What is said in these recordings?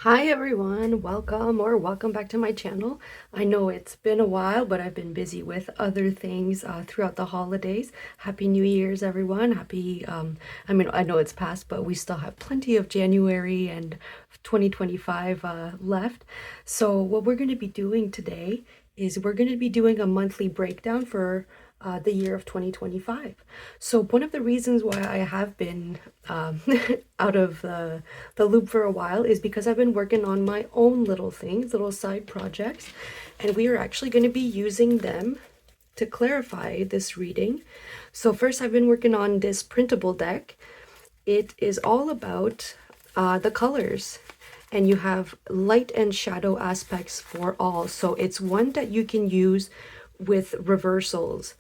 Hi everyone, welcome back to my channel. I know it's been a while, but I've been busy with other things throughout the holidays. Happy New Year's everyone. I know it's past, but we still have plenty of January and 2025 left. So what we're going to be doing today is we're going to be doing a monthly breakdown for the year of 2025. So one of the reasons why I have been out of the loop for a while is because I've been working on my own little things, little side projects, and we are actually going to be using them to clarify this reading. So first I've been working on this printable deck. It is all about the colors, and you have light and shadow aspects for all. So it's one that you can use with reversals.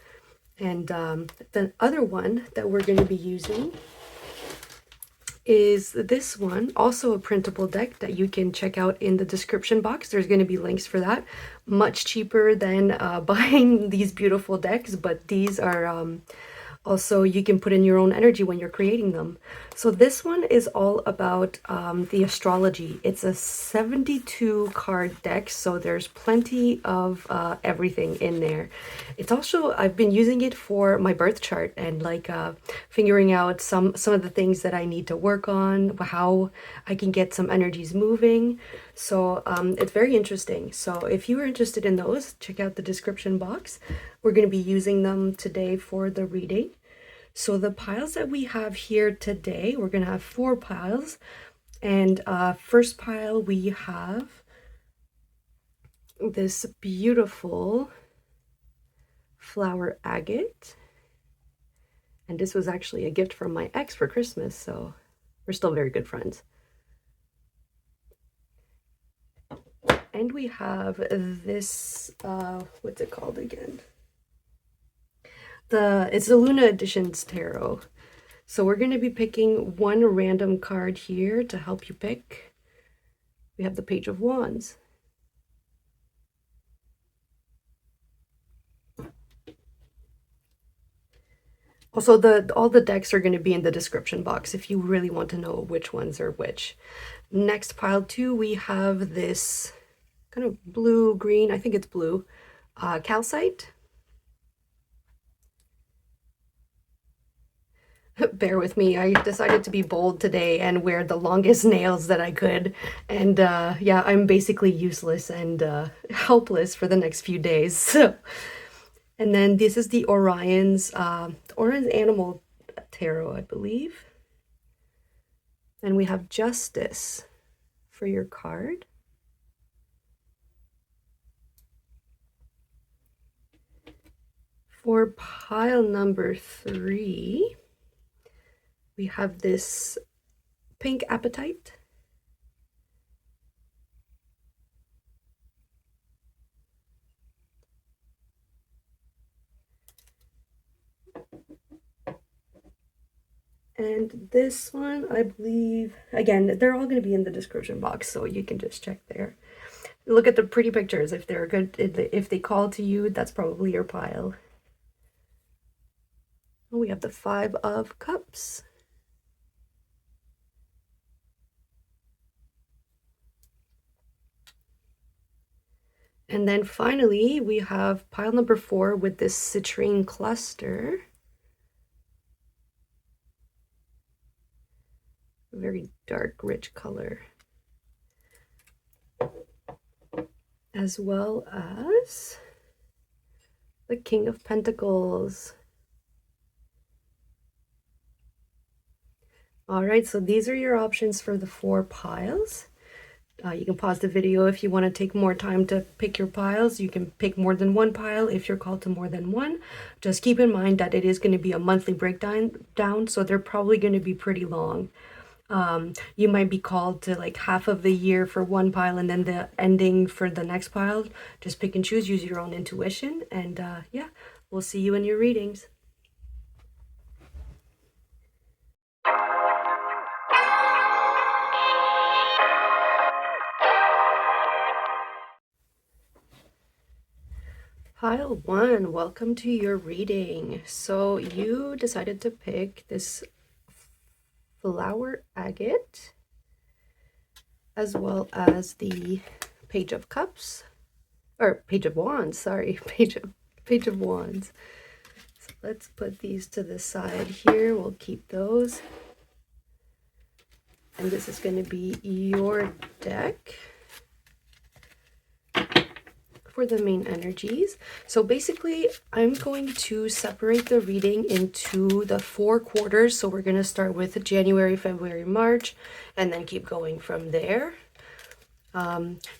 And the other one that we're going to be using is this one, also a printable deck that you can check out in the description box. There's going to be links for that. Much cheaper than buying these beautiful decks, but these are also, you can put in your own energy when you're creating them. So this one is all about the astrology. It's a 72 card deck, so there's plenty of everything in there. It's also, I've been using it for my birth chart and like figuring out some of the things that I need to work on, how I can get some energies moving. So it's very interesting. So if you are interested in those, check out the description box. We're going to be using them today for the reading. So the piles that we have here today, we're going to have 4 piles. And first pile, we have this beautiful flower agate. And this was actually a gift from my ex for Christmas, so we're still very good friends. And we have this, what's it called again? It's the Luna Editions Tarot. So we're going to be picking one random card here to help you pick. We have the Page of Wands. Also, all the decks are going to be in the description box if you really want to know which ones are which. Next pile 2, we have this kind of blue-green, I think it's blue, calcite. Bear with me, I decided to be bold today and wear the longest nails that I could. And yeah, I'm basically useless and helpless for the next few days. So, and then this is the Orion's Animal Tarot, I believe. And we have Justice for your card. For pile number 3, we have this pink apatite. And this one, I believe, again, they're all going to be in the description box, so you can just check there. Look at the pretty pictures. If they're good, if they call to you, that's probably your pile. We have the 5 of Cups. And then finally, we have pile number 4 with this Citrine cluster. Very dark, rich color. As well as the King of Pentacles. All right, so these are your options for the 4 piles. You can pause the video if you want to take more time to pick your piles. You can pick more than one pile if you're called to more than one. Just keep in mind that it is going to be a monthly breakdown, so they're probably going to be pretty long. You might be called to like half of the year for one pile and then the ending for the next pile. Just pick and choose, use your own intuition, and yeah, we'll see you in your readings. Pile 1, welcome to your reading. So you decided to pick this flower agate. as well as the Page of Cups, or Page of Wands, sorry, Page of Wands. So let's put these to the side here. We'll keep those. And this is going to be your deck for the main energies. So basically, I'm going to separate the reading into the 4 quarters. So we're going to start with January, February, March, and then keep going from there.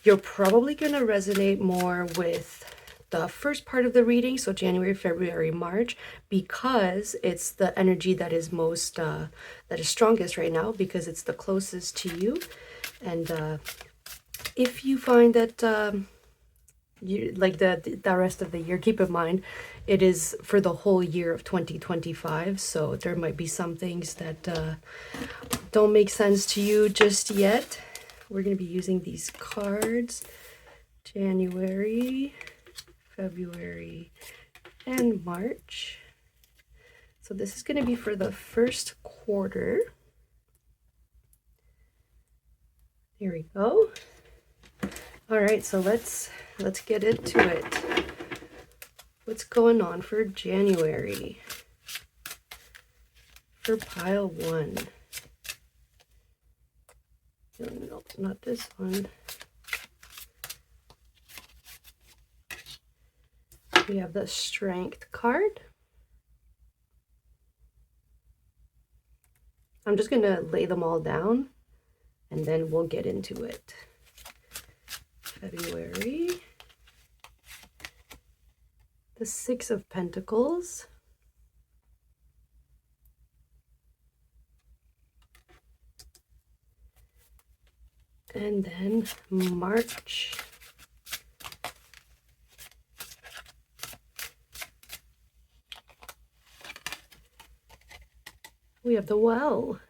You're probably going to resonate more with the first part of the reading, so January, February, March, because it's the energy that is most, that is strongest right now, because it's the closest to you. And if you find that you like the rest of the year, keep in mind it is for the whole year of 2025, so there might be some things that don't make sense to you just yet. We're going to be using these cards: January, February, and March. So this is going to be for the first quarter. Here we go. All right, so let's get into it. What's going on for January? For pile 1. No, not this one. We have the Strength card. I'm just going to lay them all down and then we'll get into it. February. The 6 of Pentacles. And then March. We have the Well.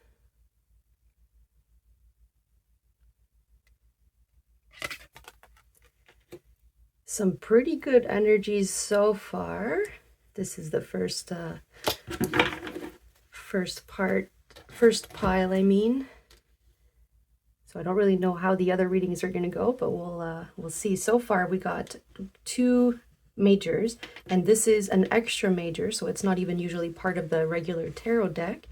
Some pretty good energies so far. This is the first pile, I mean. So I don't really know how the other readings are going to go, but we'll see. So far we got 2 majors, and this is an extra major, so it's not even usually part of the regular tarot deck.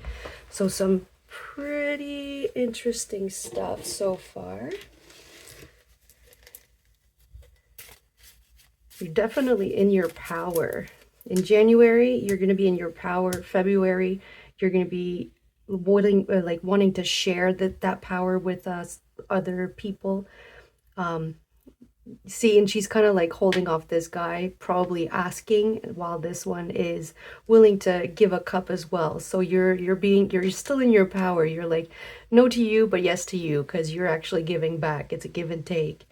So some pretty interesting stuff so far. You're definitely in your power. In January, you're going to be in your power. February, you're going to be wanting to share that power with other people. See, and she's kind of like holding off this guy, probably asking, while this one is willing to give a cup as well. So you're still in your power. You're like, no to you, but yes to you, because you're actually giving back. It's a give and take.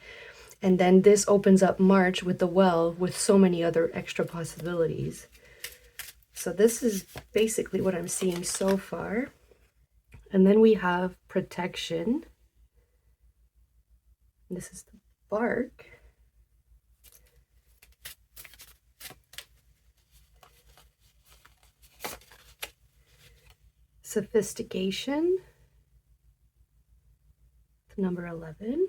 And then this opens up March with the Well, with so many other extra possibilities. So this is basically what I'm seeing so far. And then we have Protection. This is the bark. Sophistication. Number 11.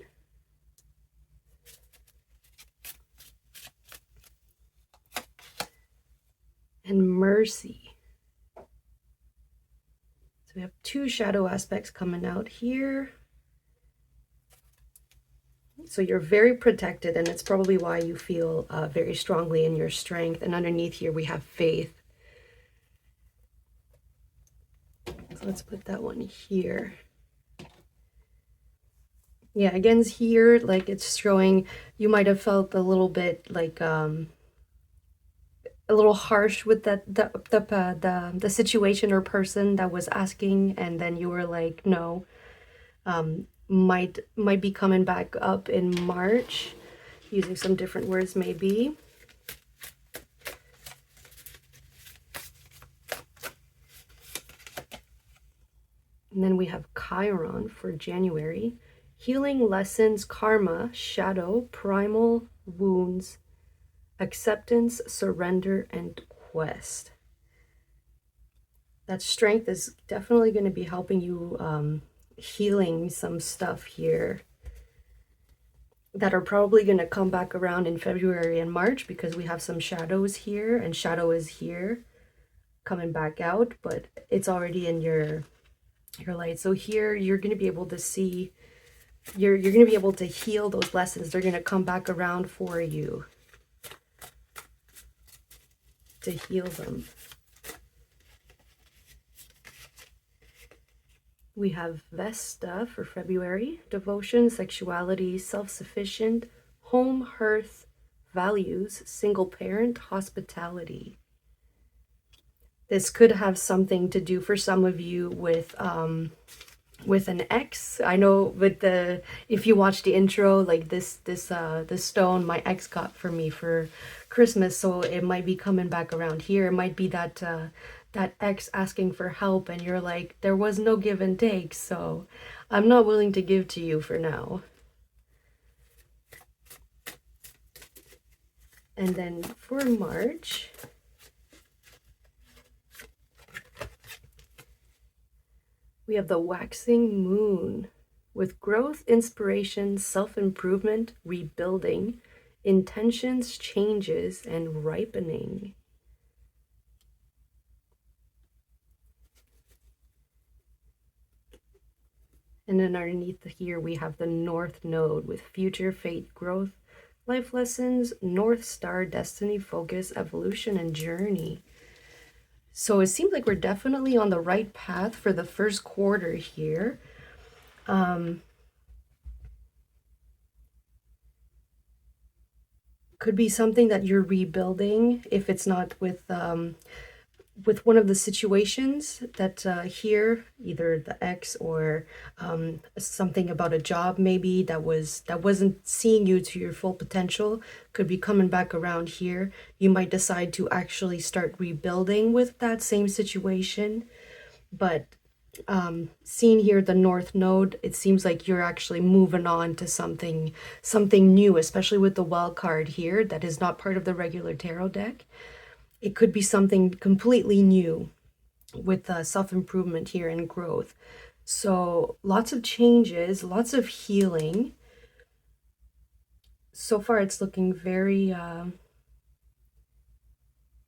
And Mercy. So we have 2 shadow aspects coming out here. So you're very protected, and it's probably why you feel very strongly in your strength. And underneath here we have Faith. So let's put that one here. Yeah, again here, like it's showing you might have felt a little bit like a little harsh with the situation or person that was asking, and then you were like, no. Might be coming back up in March, using some different words maybe. And then we have Chiron for January. Healing lessons, karma, shadow, primal wounds, acceptance, surrender, and quest. That strength is definitely going to be helping you healing some stuff here. that are probably going to come back around in February and March, because we have some shadows here, and shadow is here coming back out, but it's already in your light. So here you're going to be able to see, you're going to be able to heal those lessons. They're going to come back around for you to heal them. We have Vesta for February: devotion, sexuality, self-sufficient, home, hearth, values, single parent, hospitality. This could have something to do for some of you with an ex. I know with the, if you watch the intro, like this stone my ex got for me for Christmas, so it might be coming back around here. It might be that that ex asking for help, and you're like, there was no give and take, so I'm not willing to give to you for now. And then for March, we have the waxing moon with growth, inspiration, self-improvement, rebuilding, intentions, changes, and ripening. And then underneath here, we have the North Node with future, faith, growth, life lessons, North Star, destiny, focus, evolution, and journey. So it seems like we're definitely on the right path for the first quarter here. Could be something that you're rebuilding, if it's not with one of the situations that here, either the ex or something about a job maybe that wasn't seeing you to your full potential, could be coming back around here. You might decide to actually start rebuilding with that same situation. But seeing here the North Node, it seems like you're actually moving on to something new, especially with the wild card here that is not part of the regular tarot deck. It could be something completely new with self-improvement here and growth. So lots of changes, lots of healing. So far it's looking very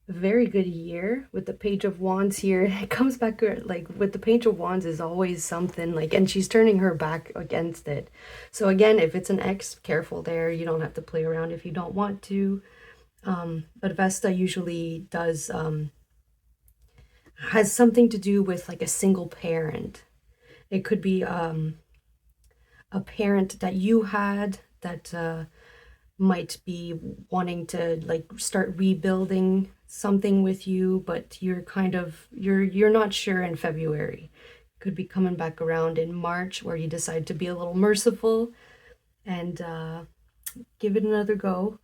very good year with the Page of Wands here. It comes back like with the Page of Wands is always something like, and she's turning her back against it. So again, if it's an ex, careful there. You don't have to play around if you don't want to. But Vesta usually does has something to do with like a single parent. It could be a parent that you had that might be wanting to like start rebuilding something with you, but you're kind of you're not sure in February. Could be coming back around in March, where you decide to be a little merciful and give it another go.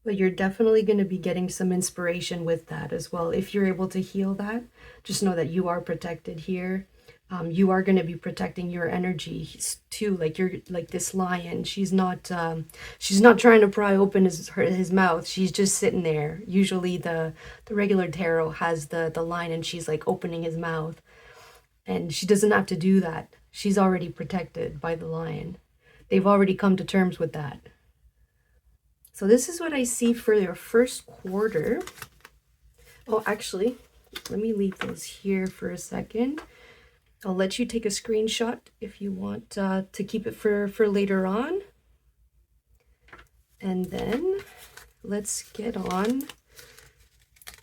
But you're definitely going to be getting some inspiration with that as well. If you're able to heal that, just know that you are protected here. You are going to be protecting your energy too. Like you're like this lion. She's not trying to pry open his mouth. She's just sitting there. Usually the regular tarot has the lion, and she's like opening his mouth, and she doesn't have to do that. She's already protected by the lion. They've already come to terms with that. So this is what I see for your first quarter. Oh, actually, let me leave those here for a second. I'll let you take a screenshot if you want to keep it for later on. And then let's get on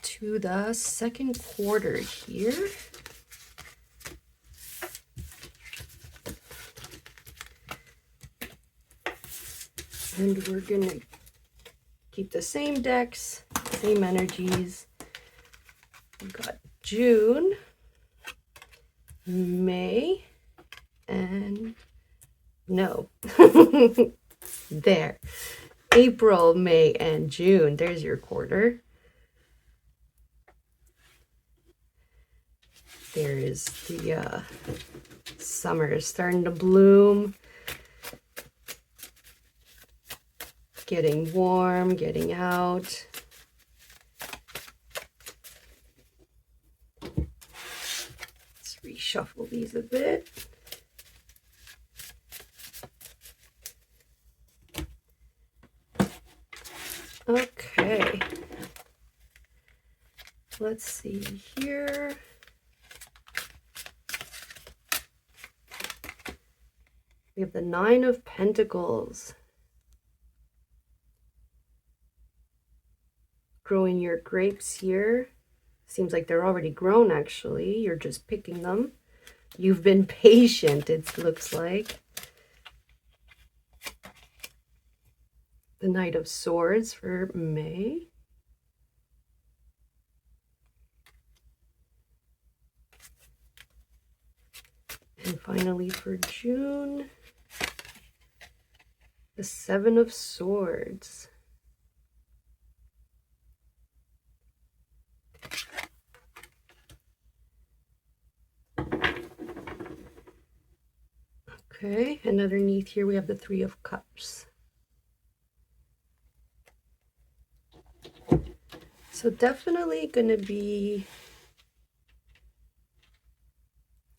to the second quarter here. And we're going to keep the same decks, same energies. We've got June, May, and no, there. April, May, and June. There's your quarter. There is the summer starting to bloom. Getting warm, getting out. Let's reshuffle these a bit. let's see here. We have the Nine of Pentacles. Growing your grapes here. Seems like they're already grown, actually. You're just picking them. You've been patient, it looks like. The Knight of Swords for May. And finally for June, the Seven of Swords. Okay, and underneath here we have the Three of Cups. So definitely going to be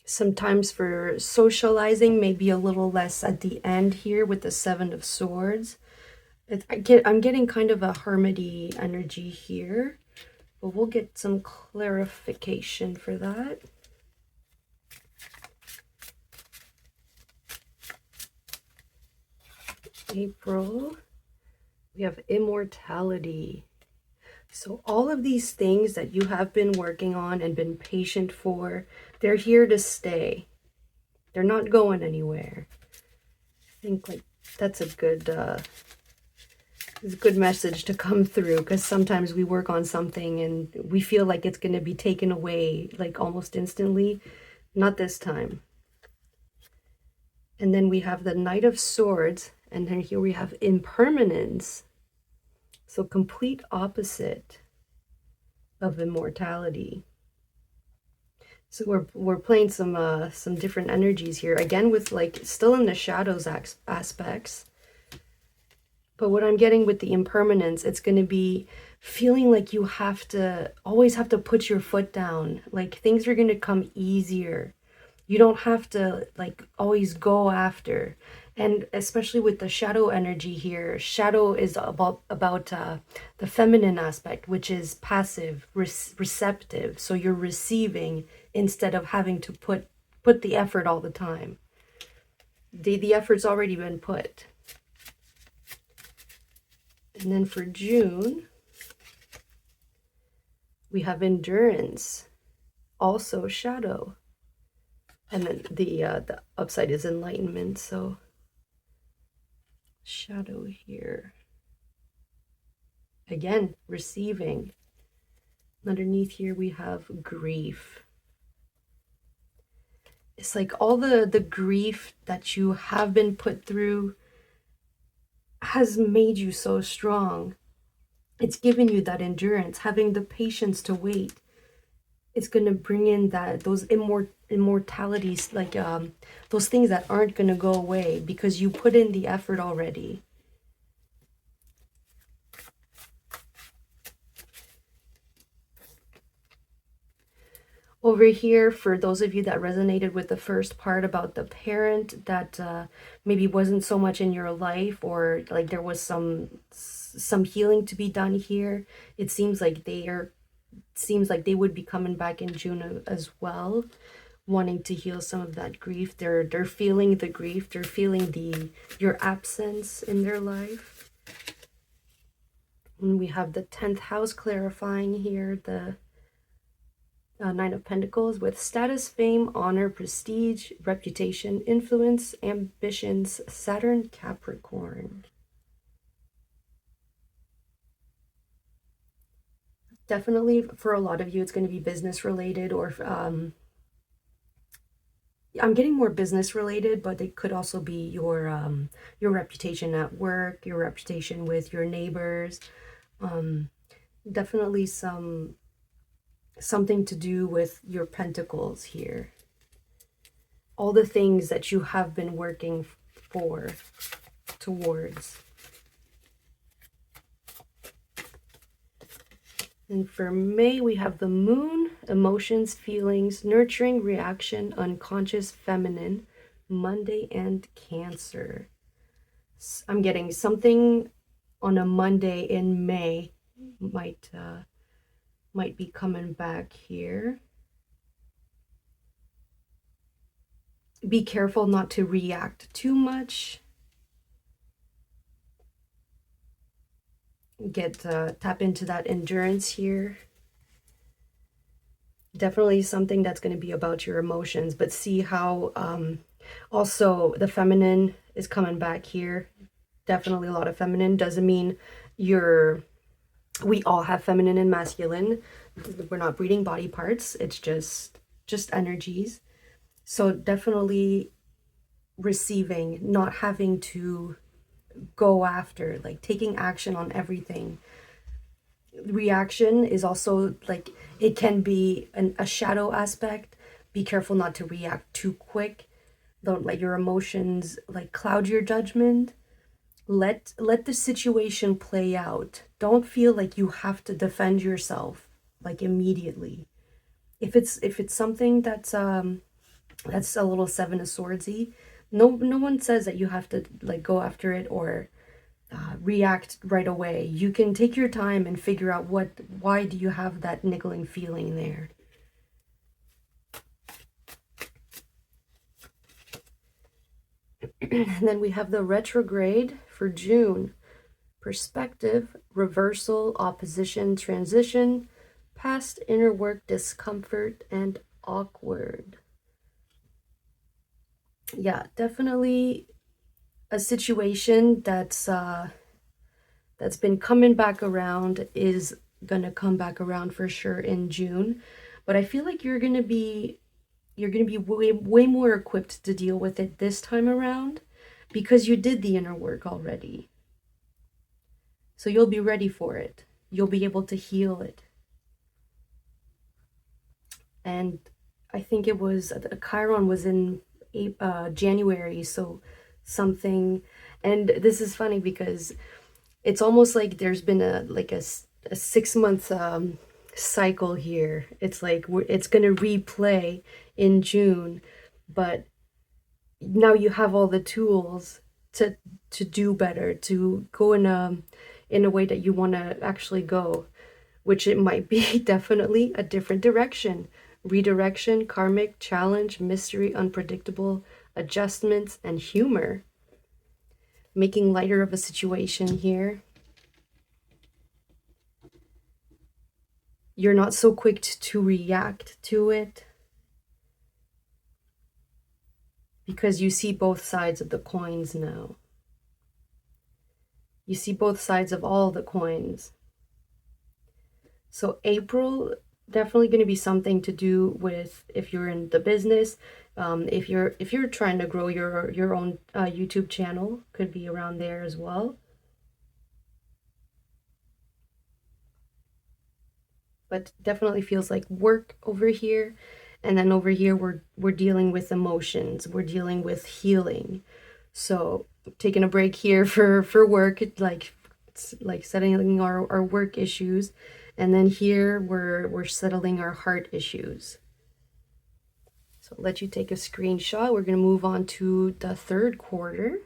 sometimes for socializing, maybe a little less at the end here with the Seven of Swords. I'm getting kind of a hermity energy here, but we'll get some clarification for that. April, we have immortality. So all of these things that you have been working on and been patient for, they're here to stay. They're not going anywhere. I think like that's a good message to come through, because sometimes we work on something and we feel like it's going to be taken away like almost instantly. Not this time. And then we have the Knight of Swords, and then here we have impermanence. So complete opposite of immortality. So we're playing some different energies here again, with like still in the shadows aspects. But what I'm getting with the impermanence, it's going to be feeling like you always have to put your foot down. Like things are going to come easier. You don't have to like always go after. And especially with the shadow energy here, shadow is about the feminine aspect, which is passive, receptive. So you're receiving instead of having to put the effort all the time. The effort's already been put. And then for June, we have endurance, also shadow. And then the upside is enlightenment, so shadow here. Again, receiving. Underneath here we have grief. It's like all the grief that you have been put through has made you so strong. It's given you that endurance, having the patience to wait. It's going to bring in those immortalities, like those things that aren't going to go away because you put in the effort already. Over here, for those of you that resonated with the first part about the parent that maybe wasn't so much in your life, or like there was some healing to be done here, it seems like they would be coming back in June as well, wanting to heal some of that grief. They're feeling the grief. They're feeling your absence in their life. And we have the 10th house clarifying here, the Nine of Pentacles, with status, fame, honor, prestige, reputation, influence, ambitions, Saturn, Capricorn. Definitely for a lot of you, it's going to be business related, or I'm getting more business related, but it could also be your reputation at work, your reputation with your neighbors. Definitely something to do with your pentacles here. All the things that you have been working towards. And for May, we have the Moon, emotions, feelings, nurturing, reaction, unconscious, feminine, Monday, and Cancer. I'm getting something on a Monday in May might might be coming back here. Be careful not to react too much. Tap into that endurance here. Definitely something that's going to be about your emotions, but see how also the feminine is coming back here. Definitely a lot of feminine. Doesn't mean we all have feminine and masculine. We're not breeding body parts. It's just energies. So definitely receiving, not having to go after, like taking action on everything. Reaction is also like, it can be a shadow aspect. Be careful not to react too quick. Don't let your emotions like cloud your judgment. Let the situation play out. Don't feel like you have to defend yourself like immediately. If it's something that's a little Seven of Swordsy, no one says that you have to like go after it or react right away. You can take your time and figure out why do you have that niggling feeling there. And then we have the retrograde for June. Perspective, reversal, opposition, transition, past inner work, discomfort, and awkward. Yeah, definitely a situation that's been coming back around, is gonna come back around for sure in June. But I feel like you're gonna be way more equipped to deal with it this time around because you did the inner work already. So you'll be ready for it. You'll be able to heal it. And I think it was Chiron was in January, so something. And this is funny because it's almost like there's been a 6 month cycle here. It's like it's gonna replay in June, but now you have all the tools to do better, to go in a way that you want to actually go, which it might be definitely a different direction. Redirection, karmic, challenge, mystery, unpredictable, adjustments, and humor. Making lighter of a situation here. You're not so quick to react to it because you see both sides of the coins now. You see both sides of all the coins. So April, definitely going to be something to do with if you're in the business, if you're trying to grow your own YouTube channel, could be around there as well. But definitely feels like work over here, and then over here we're dealing with emotions, we're dealing with healing. So taking a break here for work, like settling our work issues, and then here we're settling our heart issues. So I'll let you take a screenshot. We're going to move on to the third quarter.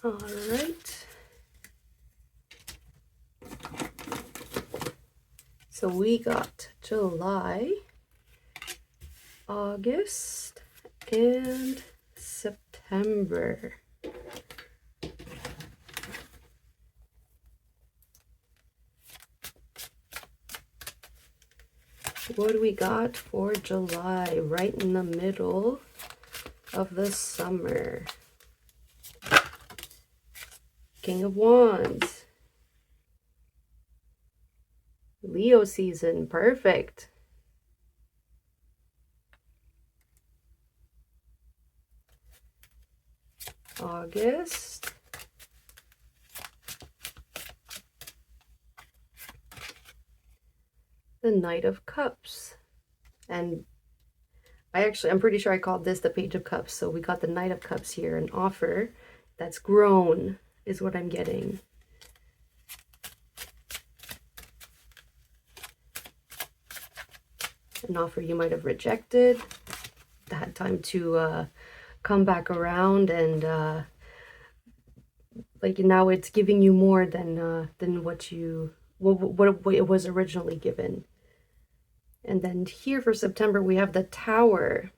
All right. So we got July, August, and September. What do we got for July? Right in the middle of the summer. King of Wands. Leo season, perfect. August. The Knight of Cups. And I'm pretty sure I called this the Page of Cups. So we got the Knight of Cups here, an offer that's grown is what I'm getting. An offer you might have rejected, had time to come back around, and like now it's giving you more than what it was originally given. And then here for September, we have the Tower.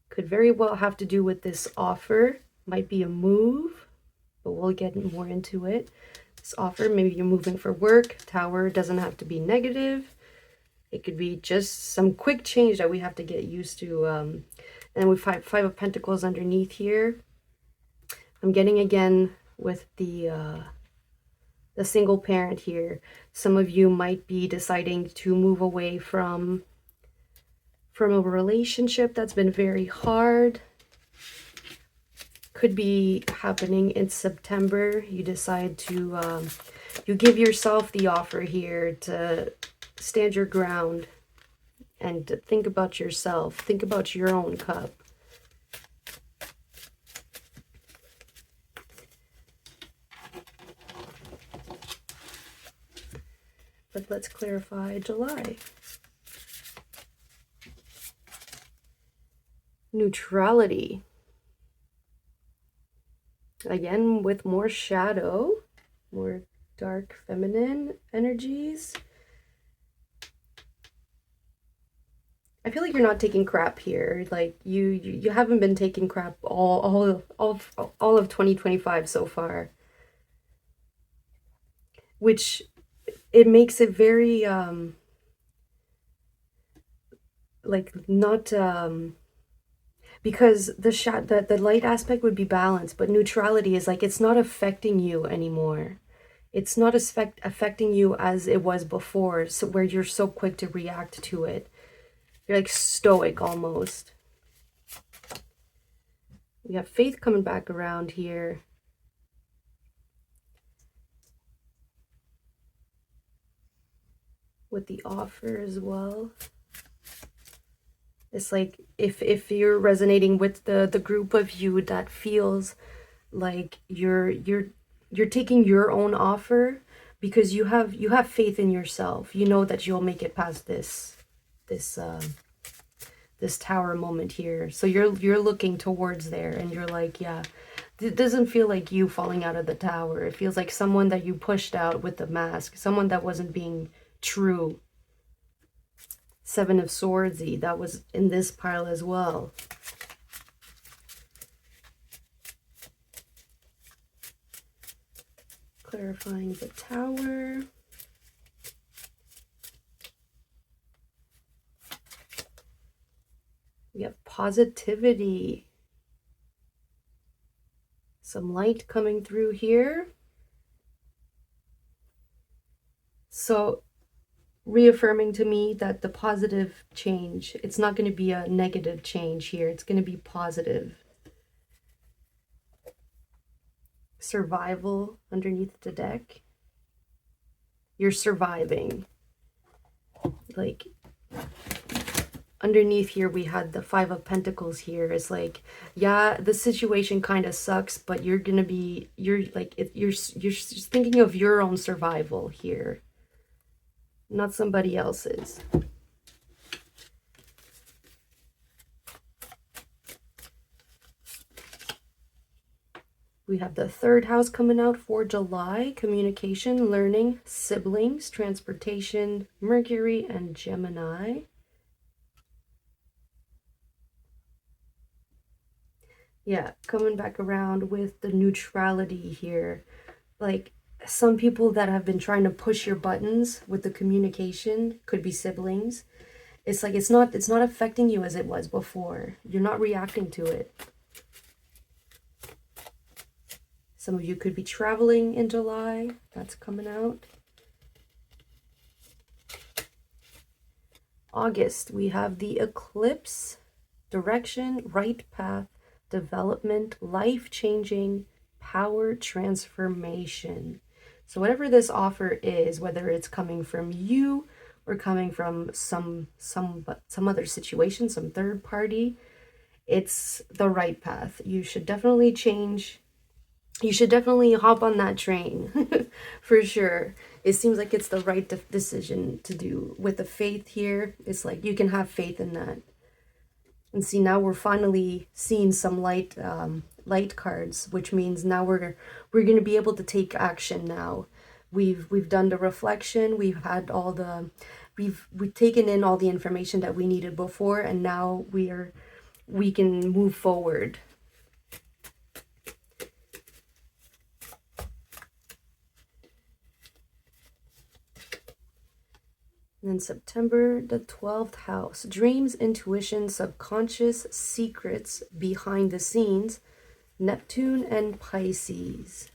Could very well have to do with this offer. Might be a move, but we'll get more into it. This offer, maybe you're moving for work. Tower doesn't have to be negative. It could be just some quick change that we have to get used to. And we five of Pentacles underneath here. I'm getting again with the single parent here. Some of you might be deciding to move away from a relationship that's been very hard. Could be happening in September. You decide to you give yourself the offer here to stand your ground and to think about yourself. Think about your own cup. But let's clarify July. Neutrality. Again, with more shadow, more dark feminine energies. I feel like you're not taking crap here. Like you haven't been taking crap all of 2025 so far. Which it makes it very like not because the light aspect would be balanced, but neutrality is like it's not affecting you anymore. It's not affecting you as it was before, so where you're so quick to react to it. You're like stoic almost. We have faith coming back around here. With the offer as well. It's like if you're resonating with the group of you that feels like you're taking your own offer because you have faith in yourself. You know that you'll make it past this tower moment here. So you're looking towards there and you're like, yeah, it doesn't feel like you falling out of the tower. It feels like someone that you pushed out with the mask, someone that wasn't being true. Seven of Swords-y, that was in this pile as well. Clarifying the Tower. We have positivity. Some light coming through here. So reaffirming to me that the positive change, it's not going to be a negative change here. It's going to be positive. Survival underneath the deck. You're surviving. Like underneath here we had the Five of Pentacles here. It's like, yeah, the situation kind of sucks, but you're going to be, you're thinking of your own survival here. Not somebody else's. We have the third house coming out for July. Communication, learning, siblings, transportation, Mercury, and Gemini. Yeah, coming back around with the neutrality here. Like, some people that have been trying to push your buttons with the communication, could be siblings. It's like it's not affecting you as it was before. You're not reacting to it. Some of you could be traveling in July. That's coming out. August, we have the eclipse, direction, right path, development, life-changing, power transformation. So whatever this offer is, whether it's coming from you or coming from some other situation, some third party, it's the right path. You should definitely change. You should definitely hop on that train. For sure. It seems like it's the right decision to do. With the faith here, it's like you can have faith in that. And see, now we're finally seeing some light cards, which means now we're going to be able to take action now. We've done the reflection, we've had all the we've taken in all the information that we needed before, and now we can move forward. And then September, the 12th house. Dreams, intuition, subconscious, secrets, behind the scenes. Neptune and Pisces.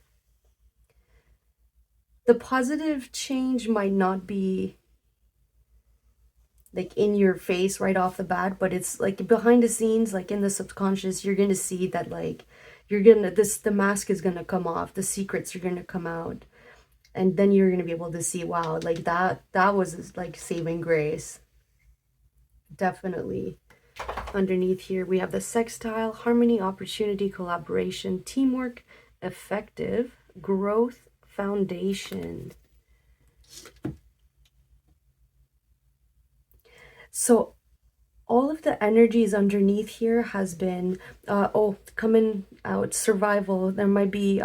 The positive change might not be like in your face right off the bat, but it's like behind the scenes, like in the subconscious, you're going to see that like the mask is going to come off, the secrets are going to come out. And then you're going to be able to see, wow, like that was like saving grace. Definitely. Underneath here, we have the sextile, harmony, opportunity, collaboration, teamwork, effective, growth, foundation. So all of the energies underneath here has been, coming out, survival. There might be,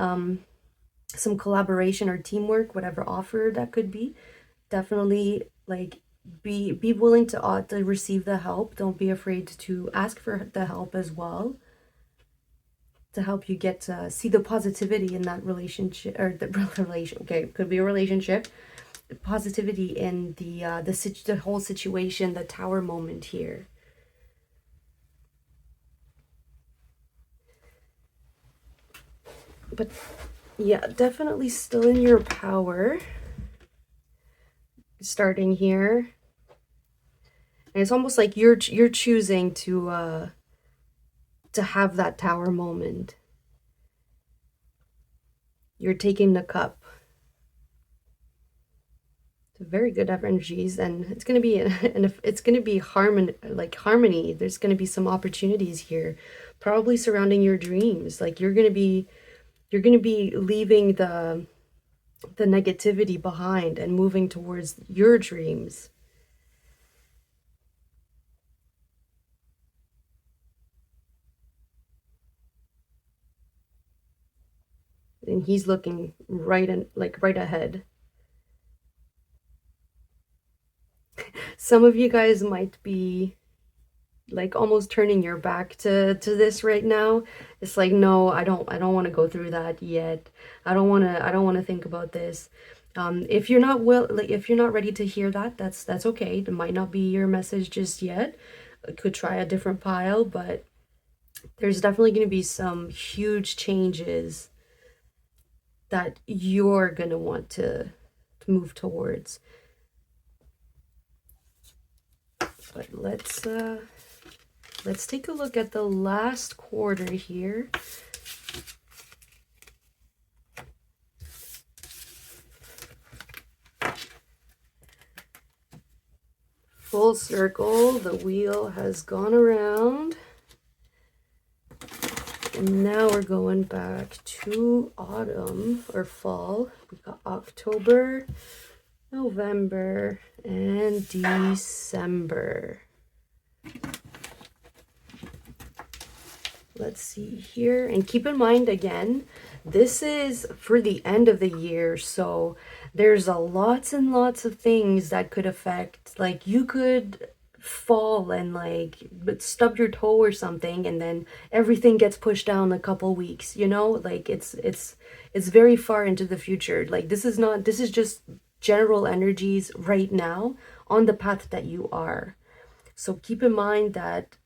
some collaboration or teamwork, whatever offer that could be. Definitely like be willing to receive the help. Don't be afraid to ask for the help as well, to help you get to see the positivity in that relationship, or the relation. Okay, could be a relationship. Positivity in the whole situation, the tower moment here. But yeah, definitely still in your power. Starting here. And it's almost like you're choosing to have that tower moment. You're taking the cup. It's very good energies, and it's going to be it's going to be harmony. There's going to be some opportunities here, probably surrounding your dreams. Like you're going to be leaving the negativity behind and moving towards your dreams. And he's looking right ahead. Some of you guys might be like almost turning your back to this right now. It's like, no, I don't want to go through that yet. I don't want to think about this. If you're not if you're not ready to hear that, that's okay. It might not be your message just yet. I could try a different pile, but there's definitely going to be some huge changes that you're going to want to move towards. But let's take a look at the last quarter here. Full circle, the wheel has gone around. And now we're going back to autumn or fall. We got October, November, and December. Let's see here. And keep in mind, again, this is for the end of the year. So there's lots and lots of things that could affect, like you could fall and like stub your toe or something, and then everything gets pushed down a couple weeks, you know, like it's very far into the future. Like this is just general energies right now on the path that you are. So keep in mind that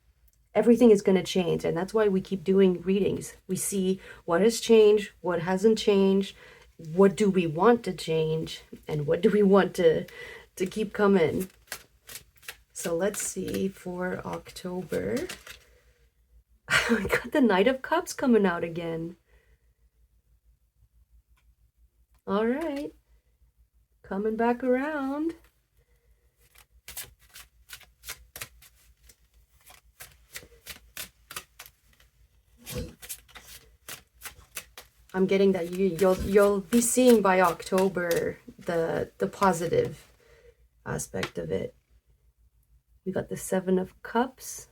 everything is going to change, and that's why we keep doing readings. We see what has changed, what hasn't changed, what do we want to change, and what do we want to keep coming. So let's see for October. We got the Knight of Cups coming out again. All right, coming back around. I'm getting that you'll be seeing by October the positive aspect of it. We got the Seven of Cups.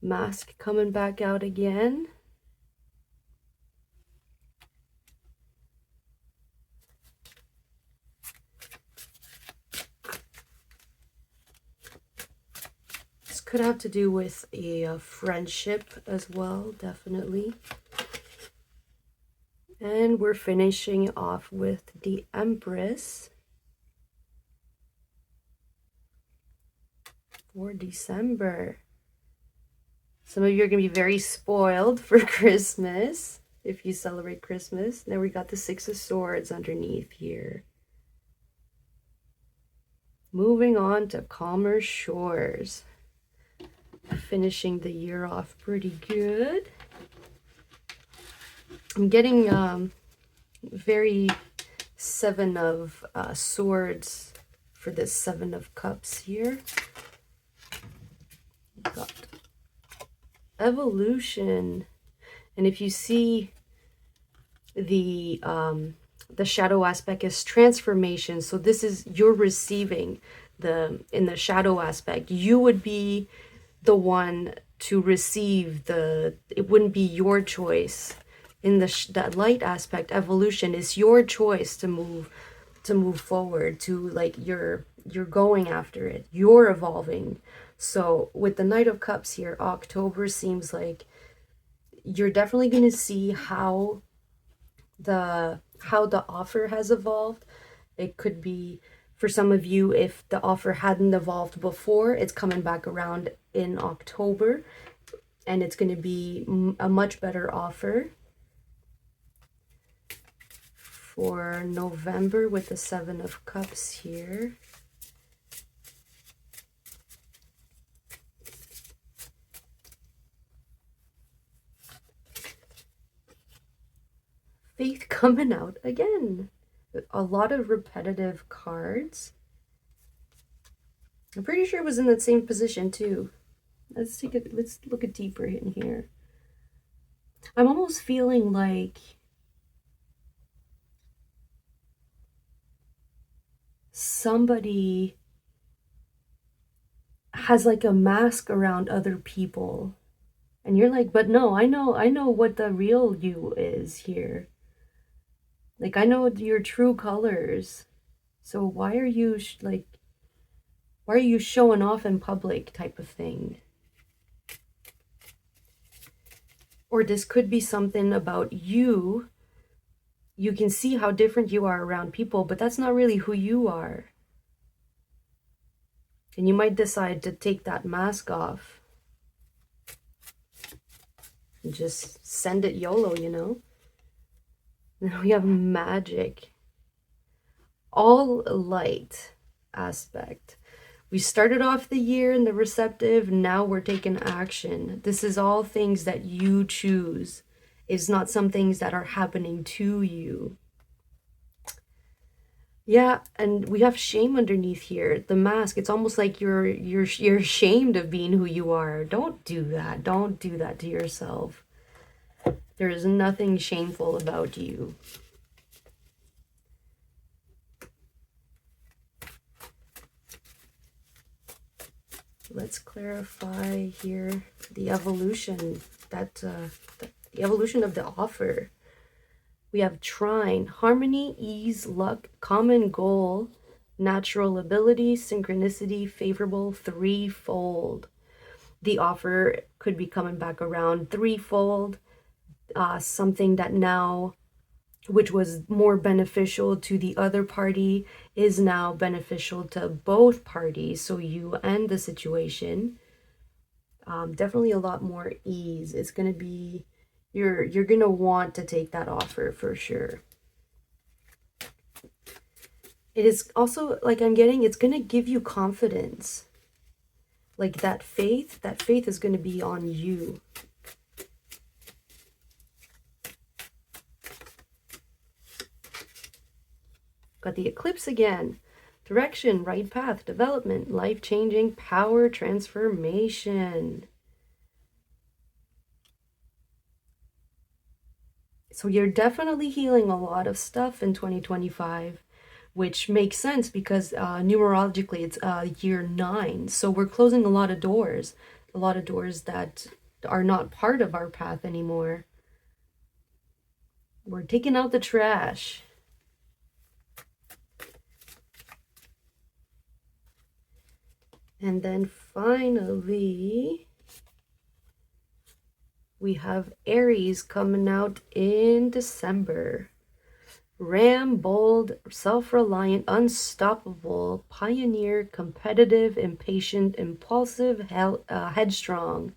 Mask coming back out again. This could have to do with a friendship as well, definitely. And we're finishing off with the Empress for December. Some of you are going to be very spoiled for Christmas if you celebrate Christmas. Then we got the Six of Swords underneath here. Moving on to calmer shores. Finishing the year off pretty good. I'm getting very Seven of Swords for this Seven of Cups here. Got evolution, and if you see the shadow aspect is transformation. So this is you're receiving in the shadow aspect. You would be the one to receive it wouldn't be your choice. In that light aspect, evolution is your choice to move forward, to like you're going after it, you're evolving. So with the Knight of Cups here, October seems like you're definitely going to see how the offer has evolved. It could be for some of you, if the offer hadn't evolved before, it's coming back around in October, and it's going to be a much better offer. For November with the Seven of Cups here. Faith coming out again. A lot of repetitive cards. I'm pretty sure it was in that same position too. Let's look at deeper in here. I'm almost feeling like somebody has like a mask around other people, and you're like, but no, I know what the real you is here. Like, I know your true colors. So why are you why are you showing off in public type of thing? Or this could be something about you. You can see how different you are around people, but that's not really who you are. And you might decide to take that mask off and just send it YOLO, you know? Now we have magic. All light aspect. We started off the year in the receptive, now we're taking action. This is all things that you choose. It's not some things that are happening to you. Yeah, and we have shame underneath here. The mask, it's almost like you're ashamed of being who you are. Don't do that. Don't do that to yourself. There is nothing shameful about you. Let's clarify here the evolution, the evolution of the offer. We have trine, harmony, ease, luck, common goal, natural ability, synchronicity, favorable, threefold. The offer could be coming back around threefold, something that now, which was more beneficial to the other party, is now beneficial to both parties, so you and the situation. Definitely a lot more ease. It's going to be, you're going to want to take that offer for sure. It is also, like I'm getting, it's going to give you confidence. Like that faith is going to be on you. Got the eclipse again. Direction, right path, development, life-changing, power, transformation. So you're definitely healing a lot of stuff in 2025, which makes sense because numerologically it's year 9. So we're closing a lot of doors that are not part of our path anymore. We're taking out the trash. And then finally, we have Aries coming out in December. Ram, bold, self-reliant, unstoppable, pioneer, competitive, impatient, impulsive, headstrong.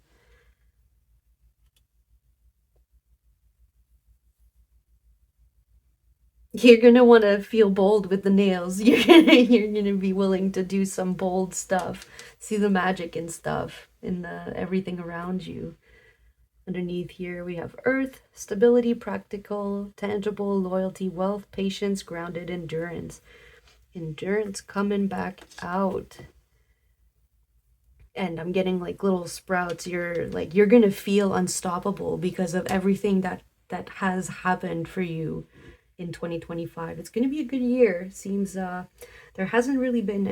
You're gonna want to feel bold with the nails. You're gonna be willing to do some bold stuff. See the magic and stuff in the everything around you. Underneath here we have earth, stability, practical, tangible, loyalty, wealth, patience, grounded, endurance. Endurance coming back out. And I'm getting like little sprouts. You're gonna feel unstoppable because of everything that has happened for you in 2025. It's gonna be a good year. Seems there hasn't really been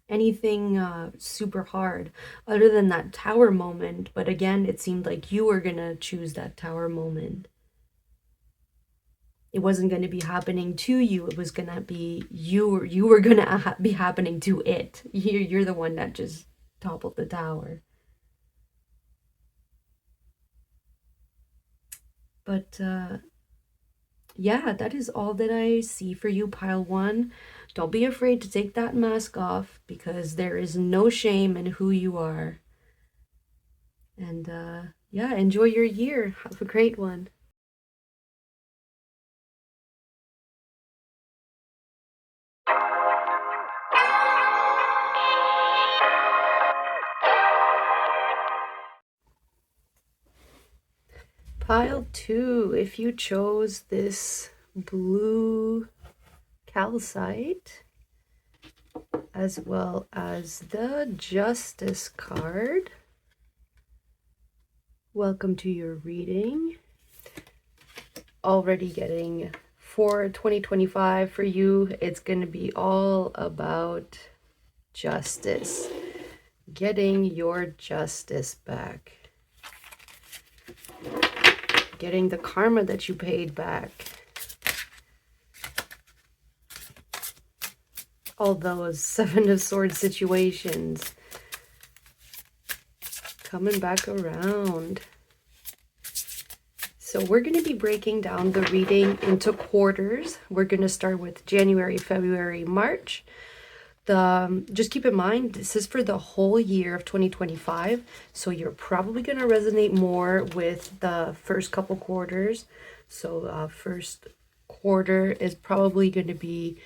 anything super hard other than that tower moment, but again it seemed like you were gonna choose that tower moment. It wasn't going to be happening to you, it was going to be you were going to be happening to it. You're the one that just toppled the tower. But yeah, that is all that I see for you, pile 1. Don't be afraid to take that mask off because there is no shame in who you are. And yeah, enjoy your year. Have a great one. Pile 2, if you chose this blue calcite, as well as the Justice card, welcome to your reading. Already getting for 2025 for you, it's going to be all about justice. Getting your justice back. Getting the karma that you paid back. All those Seven of Swords situations coming back around. So we're going to be breaking down the reading into quarters. We're going to start with January, February, March. Just keep in mind, this is for the whole year of 2025. So you're probably going to resonate more with the first couple quarters. So first quarter is probably going to be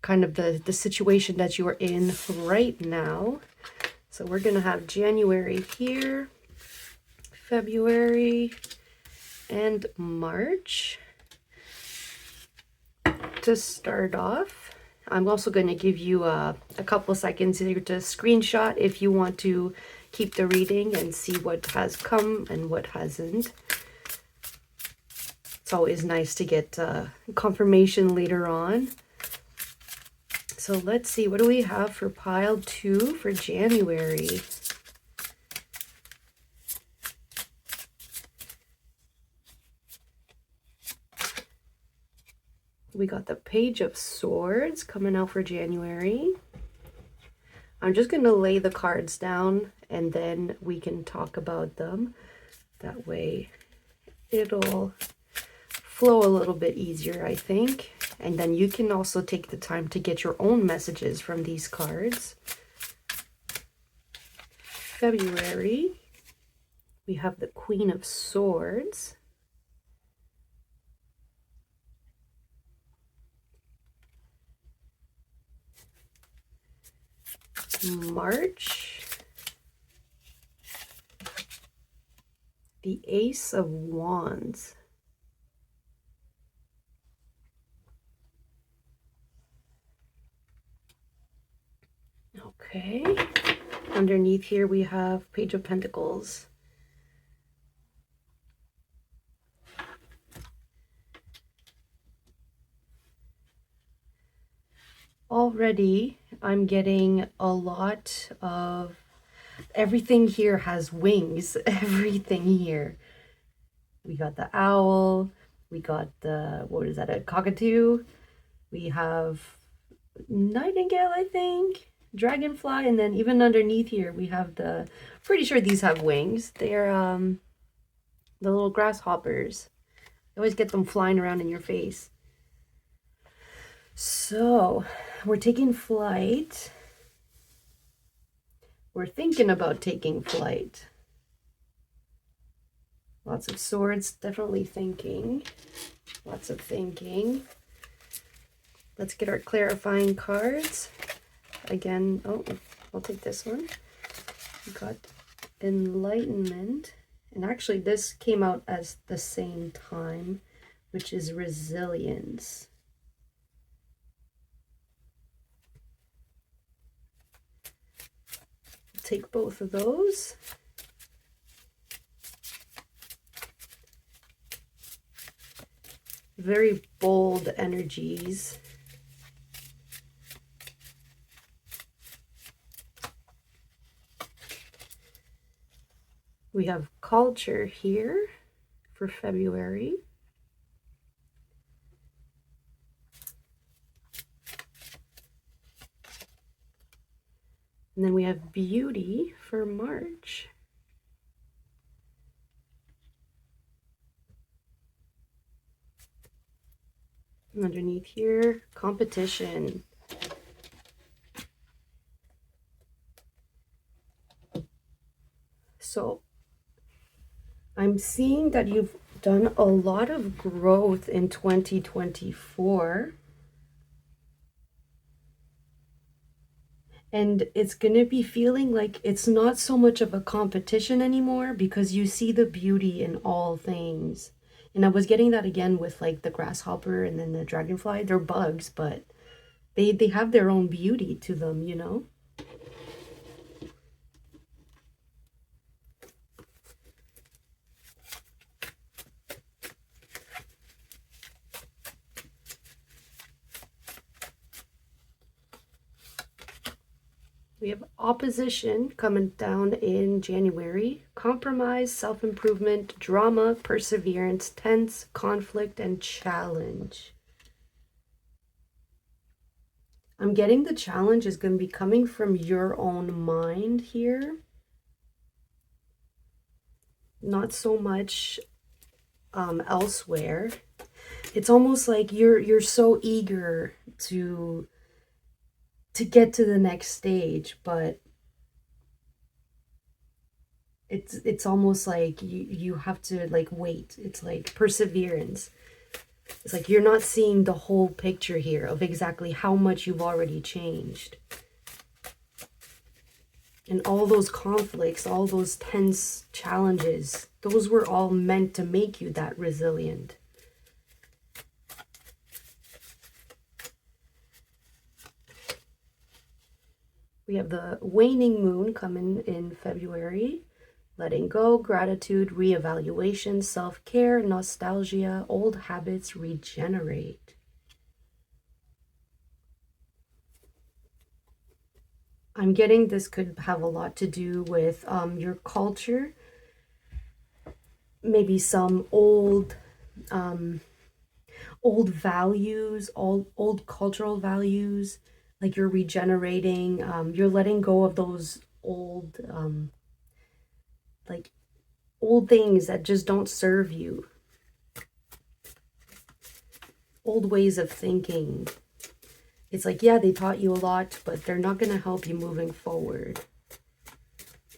kind of the situation that you are in right now. So we're going to have January here, February, and March. To start off, I'm also going to give you a couple seconds here to screenshot if you want to keep the reading and see what has come and what hasn't. It's always nice to get confirmation later on. So let's see, what do we have for pile 2 for January? We got the Page of Swords coming out for January. I'm just going to lay the cards down and then we can talk about them. That way it'll flow a little bit easier, I think. And then you can also take the time to get your own messages from these cards. February, we have the Queen of Swords. March, the Ace of Wands. Okay, underneath here we have Page of Pentacles. already I'm getting a lot of everything here has wings. Everything here. We got the owl, we got the, what is that, a cockatoo, we have nightingale, I think, dragonfly, and then even underneath here we have the, pretty sure these have wings. They're the little grasshoppers. You always get them flying around in your face. So we're taking flight. We're thinking about taking flight. Lots of swords, definitely thinking. Lots of thinking. Let's get our clarifying cards. Again, oh, I'll take this one. We got enlightenment. And actually this came out as the same time, which is resilience. Take both of those. Very bold energies. We have culture here for February. And then we have beauty for March. And underneath here, competition. So I'm seeing that you've done a lot of growth in 2024. And it's going to be feeling like it's not so much of a competition anymore because you see the beauty in all things. And I was getting that again with like the grasshopper and then the dragonfly. They're bugs, but they have their own beauty to them, you know? We have opposition coming down in January, compromise, self-improvement, drama, perseverance, tense, conflict, and challenge. I'm getting the challenge is going to be coming from your own mind here. Not so much elsewhere. It's almost like you're so eager to get to the next stage, but it's almost like you have to like wait. It's like perseverance. It's like you're not seeing the whole picture here of exactly how much you've already changed. And all those conflicts, all those tense challenges, those were all meant to make you that resilient. We have the waning moon coming in February. Letting go, gratitude, reevaluation, self-care, nostalgia, old habits regenerate. I'm getting this could have a lot to do with your culture. Maybe some old values, old cultural values, like you're regenerating, you're letting go of those old like old things that just don't serve you, old ways of thinking. It's like, yeah, they taught you a lot, but they're not going to help you moving forward.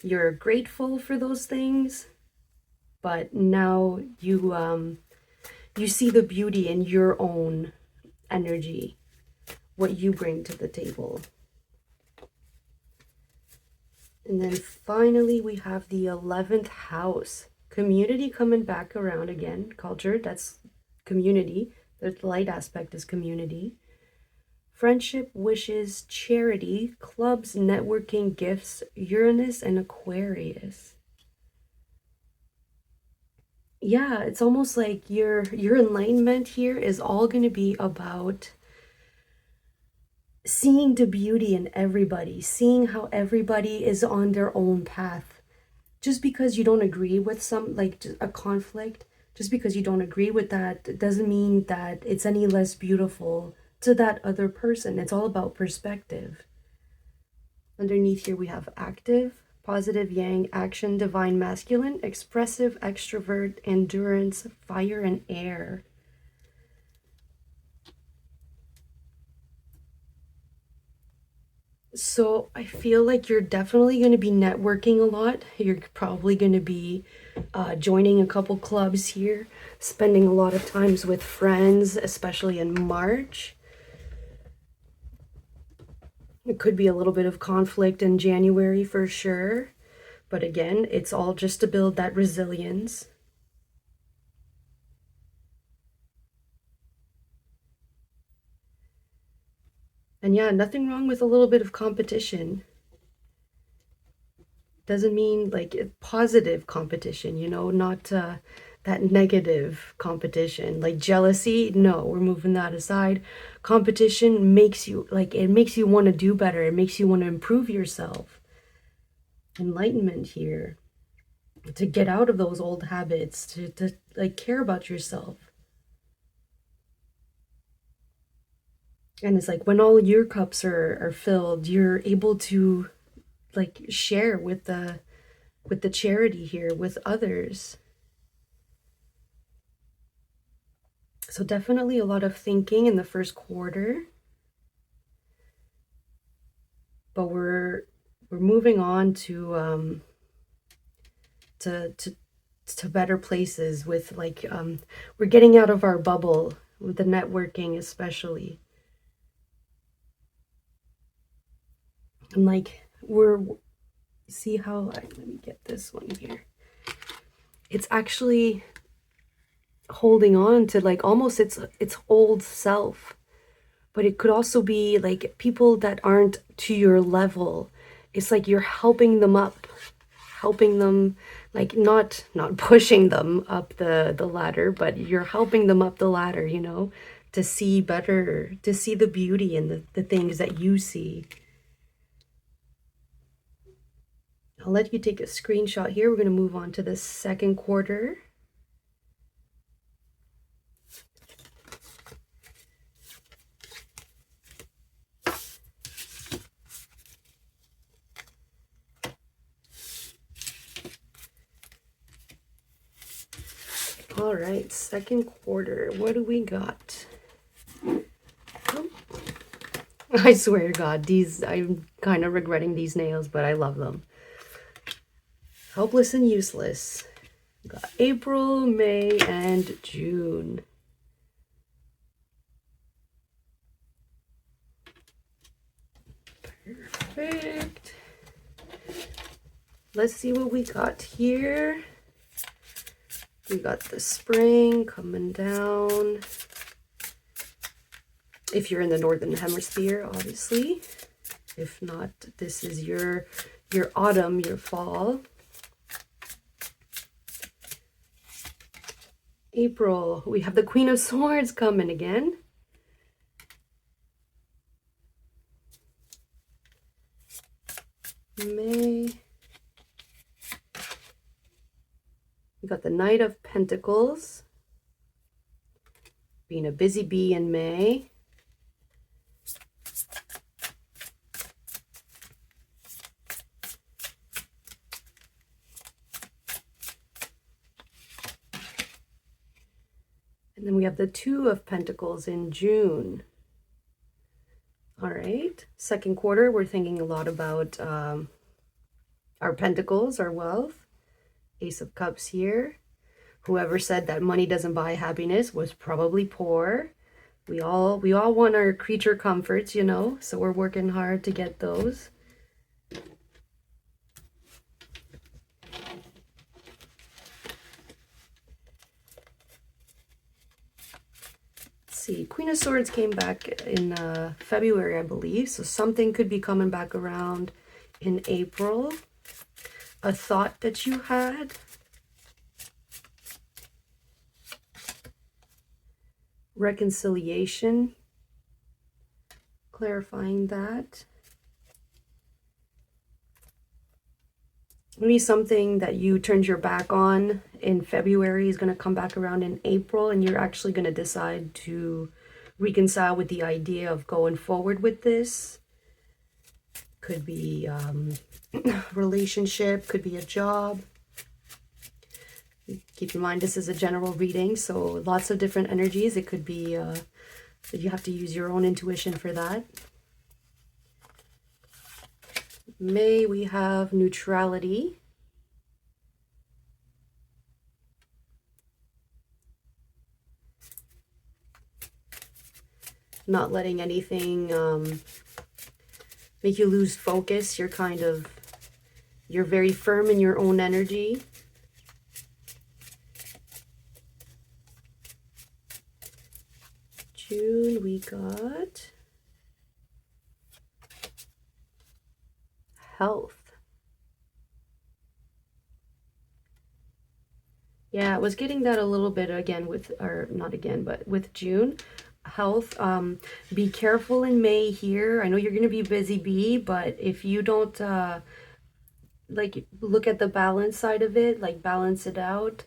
You're grateful for those things, but now you see the beauty in your own energy, what you bring to the table. And then finally, we have the 11th house. Community coming back around again. Culture, that's community. The light aspect is community. Friendship, wishes, charity, clubs, networking, gifts, Uranus, and Aquarius. Yeah, it's almost like your enlightenment here is all going to be about seeing the beauty in everybody, seeing how everybody is on their own path. Just because you don't agree with some, like a conflict, just because you don't agree with that doesn't mean that it's any less beautiful to that other person. It's all about perspective. Underneath here we have active, positive yang, action, divine masculine, expressive, extrovert, endurance, fire, and air. So I feel like you're definitely going to be networking a lot. You're probably going to be joining a couple clubs here, spending a lot of times with friends, especially in March. It could be a little bit of conflict in January for sure. But again, it's all just to build that resilience. And yeah, nothing wrong with a little bit of competition. Doesn't mean like positive competition, you know, not that negative competition. Like jealousy, no, we're moving that aside. Competition makes you, like, it makes you want to do better. It makes you want to improve yourself. Enlightenment here. To get out of those old habits, to like care about yourself. And it's like when all your cups are filled, you're able to like share with the charity here, with others. So definitely a lot of thinking in the first quarter. But we're moving on to to better places with like we're getting out of our bubble with the networking especially. And like we're see how let me get this one here. It's actually holding on to like almost its old self, but it could also be like people that aren't to your level. It's like you're helping them up, helping them, like not pushing them up the ladder, but you're helping them up the ladder, you know, to see better, to see the beauty in the things that you see. I'll let you take a screenshot here. We're going to move on to the second quarter. All right, second quarter. What do we got? Oh, I swear to God, these, I'm kind of regretting these nails, but I love them. Helpless and useless. We got April, May, and June. Perfect. Let's see what we got here. We got the spring coming down. If you're in the northern hemisphere, obviously. If not, this is your autumn, your fall. April, we have the Queen of Swords coming again. May. We got the Knight of Pentacles. Being a busy bee in May. And then we have the Two of Pentacles in June. All right, second quarter, we're thinking a lot about our pentacles, our wealth. Ace of Cups here. Whoever said that money doesn't buy happiness was probably poor. We all want our creature comforts, you know, so we're working hard to get those. See, Queen of Swords came back in February, I believe, so something could be coming back around in April. A thought that you had. Reconciliation. clarifying that. Maybe something that you turned your back on in February is going to come back around in April, and you're actually going to decide to reconcile with the idea of going forward with this. Could be relationship, could be a job. Keep in mind this is a general reading, so lots of different energies. It could be you have to use your own intuition for that. May, we have neutrality. Not letting anything make you lose focus. You're very firm in your own energy. June, we got health. Yeah, I was getting that a little bit again with, or not again, but with June. Health, be careful in May here. I know you're going to be busy bee, but if you don't like look at the balance side of it, like balance it out,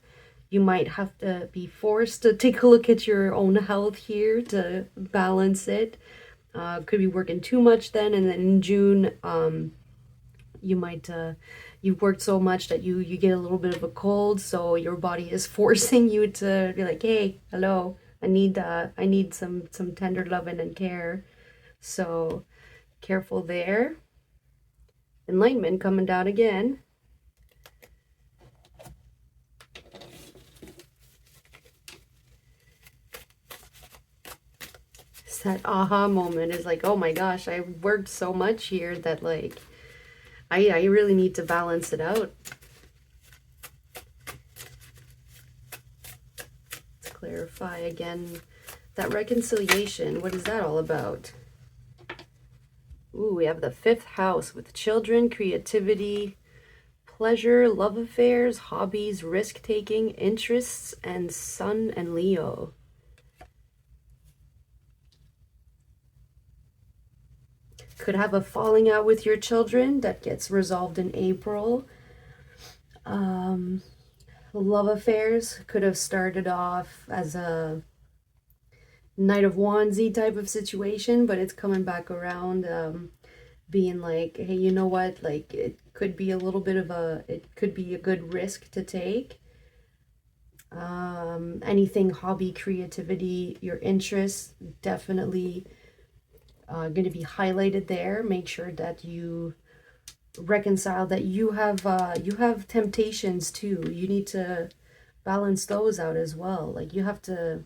you might have to be forced to take a look at your own health here to balance it. Could be working too much then, and then in June you might you've worked so much that you get a little bit of a cold, so your body is forcing you to be like, hey, hello, I need some tender loving and care. So careful there. Enlightenment coming down again. It's that aha moment. Is like, oh my gosh, I worked so much here that like I really need to balance it out. Let's clarify again that reconciliation. What is that all about? Ooh, we have the 5th house with children, creativity, pleasure, love affairs, hobbies, risk-taking, interests, and Sun and Leo. Could have a falling out with your children that gets resolved in April. Love affairs could have started off as a Knight of Wandsy type of situation, but it's coming back around, being like, hey, you know what, like it could be a little bit of it could be a good risk to take. Anything hobby, creativity, your interests, definitely going to be highlighted there. Make sure that you reconcile that you have temptations too. You need to balance those out as well. Like you have to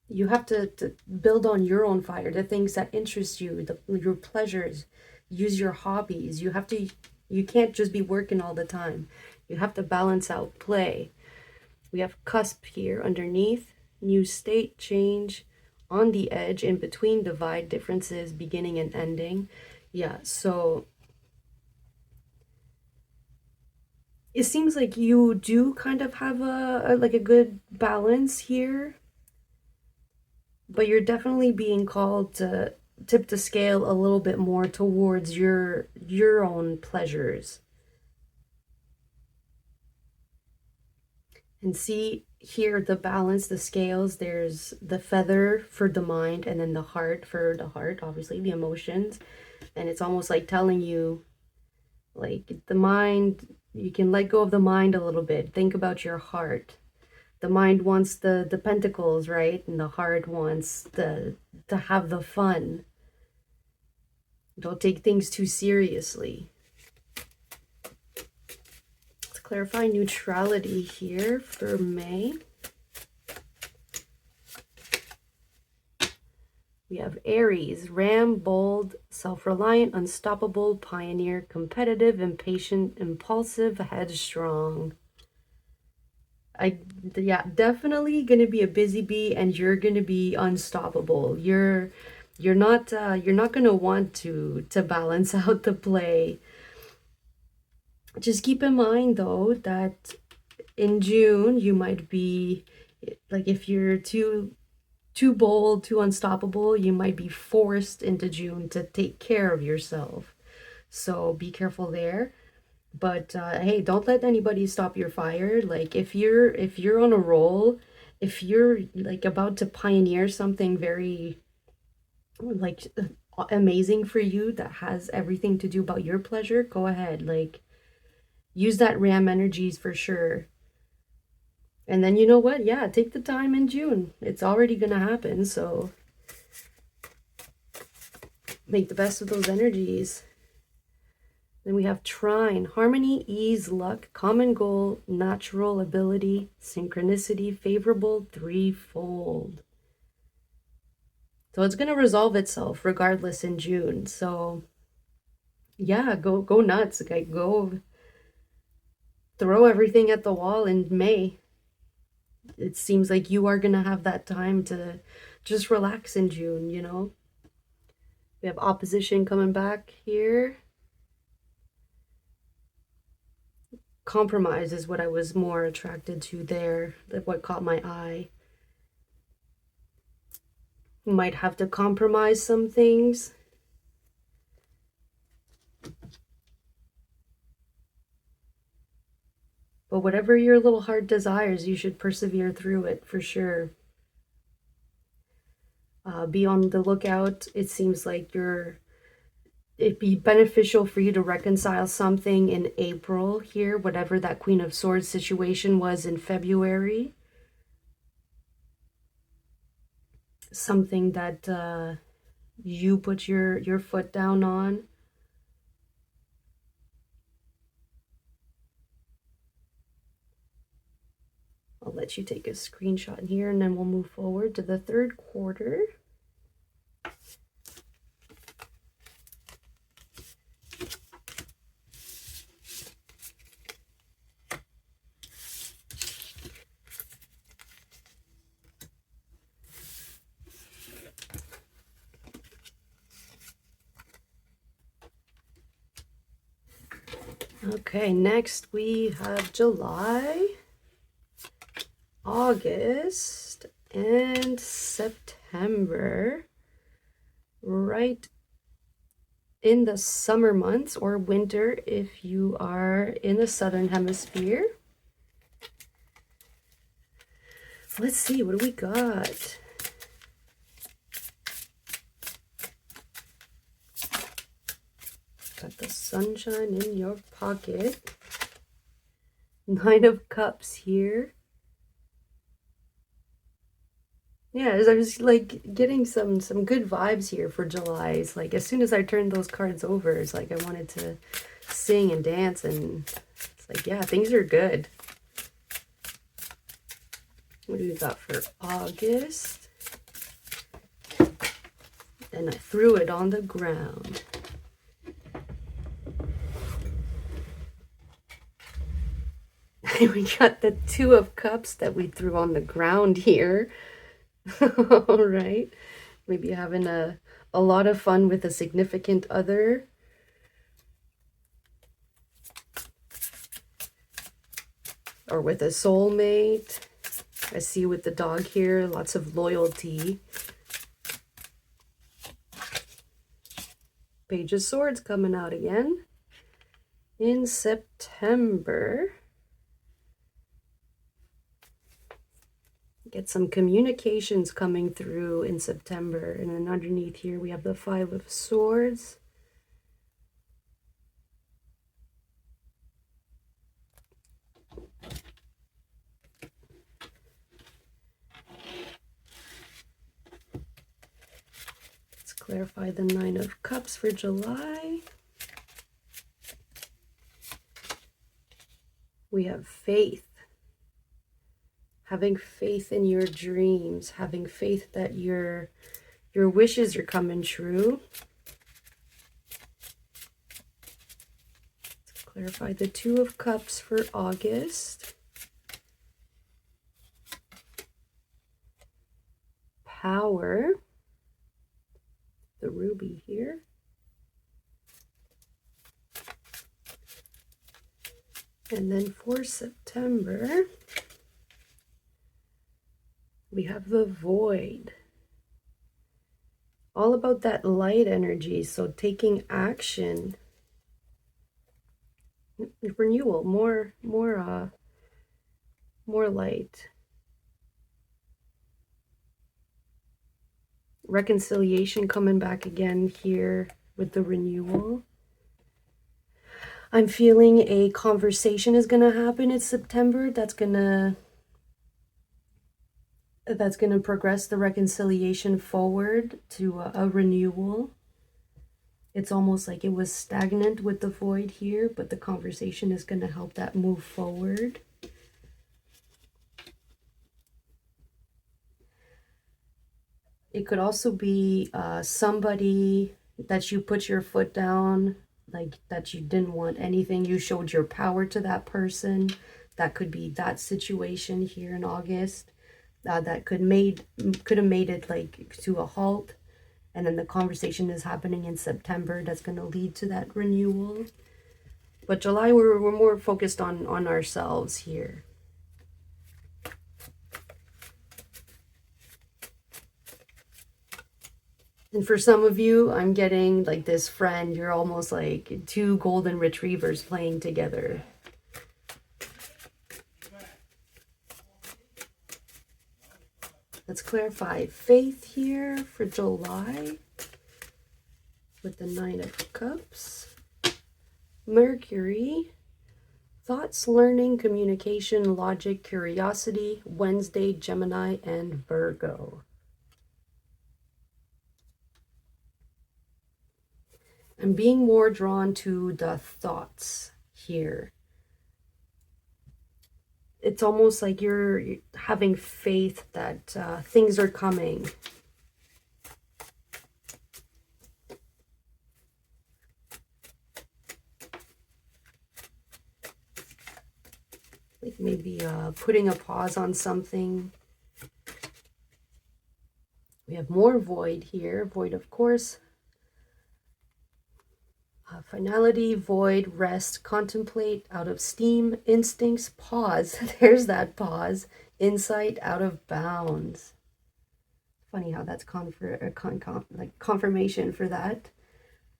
to build on your own fire, the things that interest you, your pleasures. Use your hobbies. You can't just be working all the time. You have to balance out play. We have cusp here underneath, new state, change, on the edge, in between, divide, differences, beginning and ending. Yeah, so it seems like you do kind of have like a good balance here, but you're definitely being called to tip the scale a little bit more towards your own pleasures. And see here the balance, the scales. There's the feather for the mind, and then the heart for the heart, obviously the emotions. And it's almost like telling you, like, the mind, you can let go of the mind a little bit. Think about your heart. The mind wants the pentacles, right? And the heart wants to have the fun. Don't take things too seriously. Let's clarify neutrality here for May. We have Aries, ram, bold, self-reliant, unstoppable, pioneer, competitive, impatient, impulsive, headstrong. Yeah, definitely gonna be a busy bee, and you're gonna be unstoppable. You're not gonna want to balance out the play. Just keep in mind though that in June you might be like, if you're too too bold, too unstoppable, you might be forced into June to take care of yourself. So be careful there. But hey, don't let anybody stop your fire. Like if you're on a roll, if you're like about to pioneer something very like amazing for you that has everything to do about your pleasure, go ahead. Like use that ram energies for sure. And then you know what? Yeah, take the time in June. It's already gonna happen, so make the best of those energies. Then we have trine, harmony, ease, luck, common goal, natural ability, synchronicity, favorable, threefold. So it's going to resolve itself regardless in June. So yeah, go nuts. Like go throw everything at the wall in May. It seems like you are going to have that time to just relax in June, you know. We have opposition coming back here. Compromise is what I was more attracted to there, what caught my eye. You might have to compromise some things. But whatever your little heart desires, you should persevere through it for sure. Be on the lookout. It seems like it'd be beneficial for you to reconcile something in April here, whatever that Queen of Swords situation was in February. Something that you put your foot down on. I'll let you take a screenshot here and then we'll move forward to the third quarter. Okay, next we have July, August, and September. Right in the summer months or winter if you are in the southern hemisphere. Let's see, what do we got? Got the sunshine in your pocket. Nine of Cups here. Yeah, I was like getting some good vibes here for July. It's like as soon as I turned those cards over, it's like I wanted to sing and dance, and it's like, yeah, things are good. What do we got for August? And I threw it on the ground. We got the Two of Cups that we threw on the ground here. All right. Maybe having a lot of fun with a significant other. Or with a soulmate. I see with the dog here, lots of loyalty. Page of Swords coming out again. In September. Get some communications coming through in September. And then underneath here we have the Five of Swords. Let's clarify the Nine of Cups for July. We have faith. Having faith in your dreams, having faith that your wishes are coming true. Let's clarify the Two of Cups for August. Power. The ruby here. And then for September, we have the Void. All about that light energy. So taking action, renewal, more light. Reconciliation coming back again here with the renewal. I'm feeling a conversation is going to happen in September that's going to progress the reconciliation forward to a renewal. It's almost like it was stagnant with the void here, but the conversation is going to help that move forward. It could also be somebody that you put your foot down, like that you didn't want anything. You showed your power to that person. That could be that situation here in August. That could have made it like to a halt. And then the conversation is happening in September. That's going to lead to that renewal. But July, we're more focused on ourselves here. And for some of you, I'm getting like this friend, you're almost like two golden retrievers playing together. Let's clarify faith here for July with the Nine of Cups. Mercury, thoughts, learning, communication, logic, curiosity, Wednesday, Gemini, and Virgo. I'm being more drawn to the thoughts here. It's almost like you're having faith that things are coming. Like maybe putting a pause on something. We have more void here. Void, of course. Finality, void, rest, contemplate, out of steam, instincts, pause. There's that pause. Insight, out of bounds. Funny how that's confirmation for that.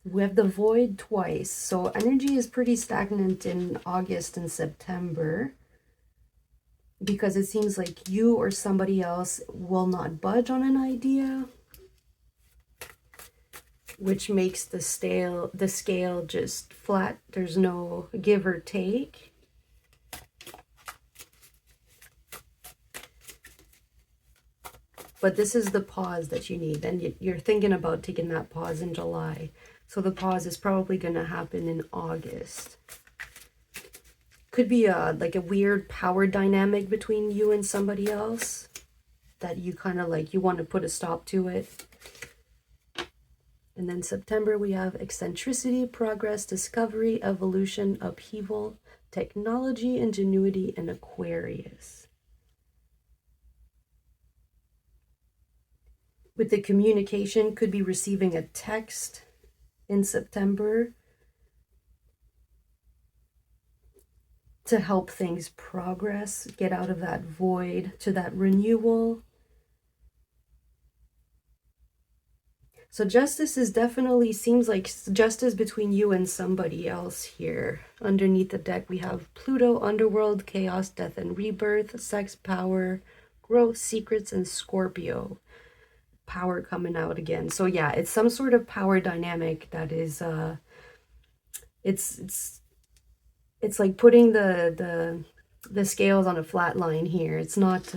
We have the void twice. So energy is pretty stagnant in August and September because it seems like you or somebody else will not budge on an idea, which makes the scale just flat. There's no give or take. But this is the pause that you need. And you're thinking about taking that pause in July. So the pause is probably going to happen in August. Could be like a weird power dynamic between you and somebody else that you kind of like, you want to put a stop to it. And then September, we have eccentricity, progress, discovery, evolution, upheaval, technology, ingenuity, and Aquarius. With the communication, could be receiving a text in September to help things progress, get out of that void to that renewal. So justice is definitely, seems like justice between you and somebody else here. Underneath the deck, we have Pluto, underworld, chaos, death and rebirth, sex, power, growth, secrets, and Scorpio. Power coming out again. So yeah, it's some sort of power dynamic that is, it's like putting the scales on a flat line here. It's not,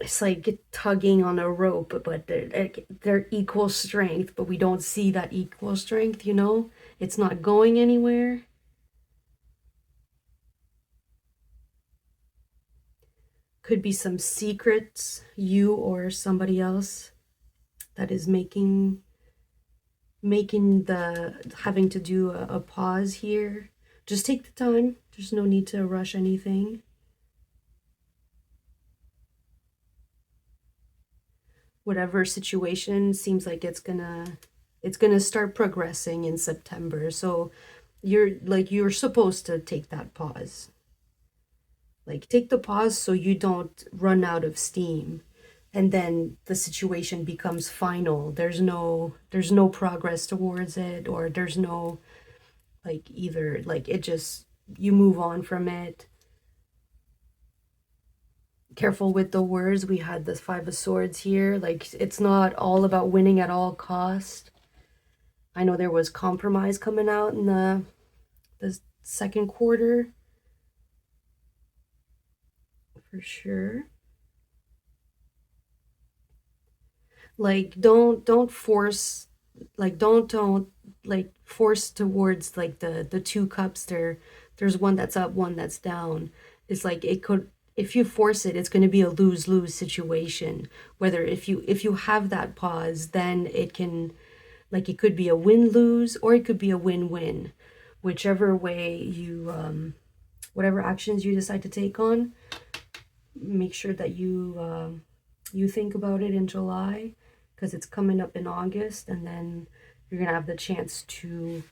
it's like tugging on a rope, but they're equal strength, but we don't see that equal strength, you know? It's not going anywhere. Could be some secrets, you or somebody else, that is making having to do a pause here. Just take the time. There's no need to rush anything. Whatever situation seems like it's gonna start progressing in September. So you're supposed to take that pause. Like, take the pause so you don't run out of steam, and then the situation becomes final. There's no progress towards it, or there's no, like, either, like, it just, you move on from it. Careful with the words. We had the Five of Swords here. Like, it's not all about winning at all cost. I know there was compromise coming out in the second quarter, for sure. Like, don't force, like, don't like force towards, like, the two cups there. There's one that's up, one that's down. It's like, it could, if you force it, it's going to be a lose-lose situation. Whether if you have that pause, then it can, like, it could be a win-lose, or it could be a win-win. Whichever way you whatever actions you decide to take on, make sure that you think about it in July, because it's coming up in August, and then you're gonna have the chance to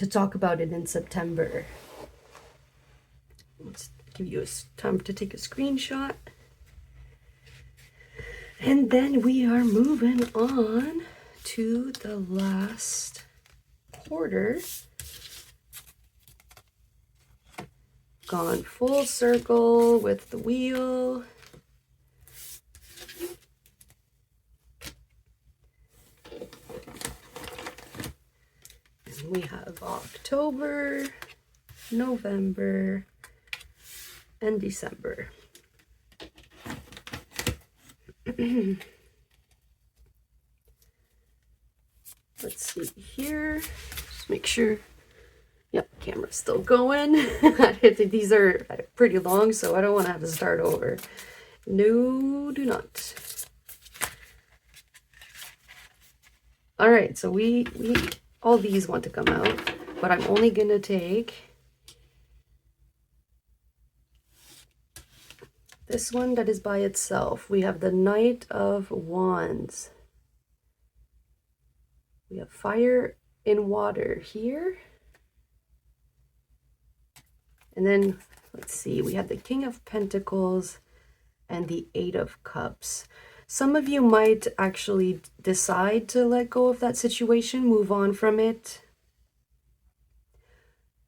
talk about it in September. Let's give you a time to take a screenshot. And then we are moving on to the last quarter. Gone full circle with the wheel. And we have October, November, and December. Let's see here. Just make sure. Yep, camera's still going. These are pretty long, so I don't want to have to start over. No, do not. All right, so we all these want to come out, but I'm only gonna take this one that is by itself. We have the Knight of Wands. We have fire in water here. And then, let's see, we have the King of Pentacles and the Eight of Cups. Some of you might actually decide to let go of that situation, move on from it.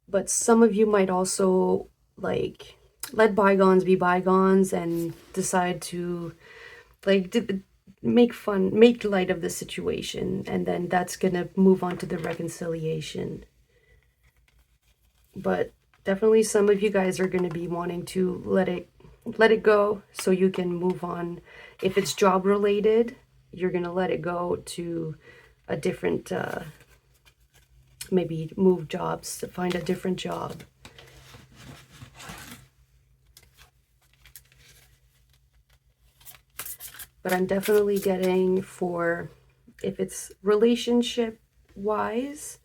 But some of you might also, like, let bygones be bygones and decide to, like, make light of the situation, and then that's gonna move on to the reconciliation. But definitely some of you guys are going to be wanting to let it go so you can move on. If it's job related, you're going to let it go to a different, maybe move jobs to find a different job. But I'm definitely getting, for if it's relationship wise,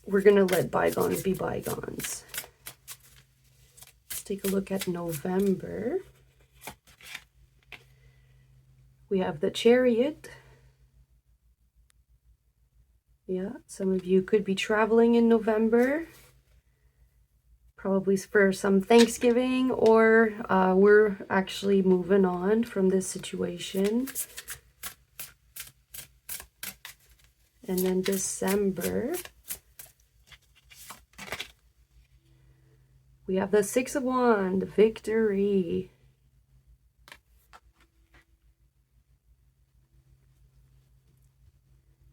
we're going to let bygones be bygones. Let's take a look at November. We have the Chariot. Yeah, some of you could be traveling in November, probably for some Thanksgiving, or we're actually moving on from this situation. And then December, we have the Six of Wands, victory.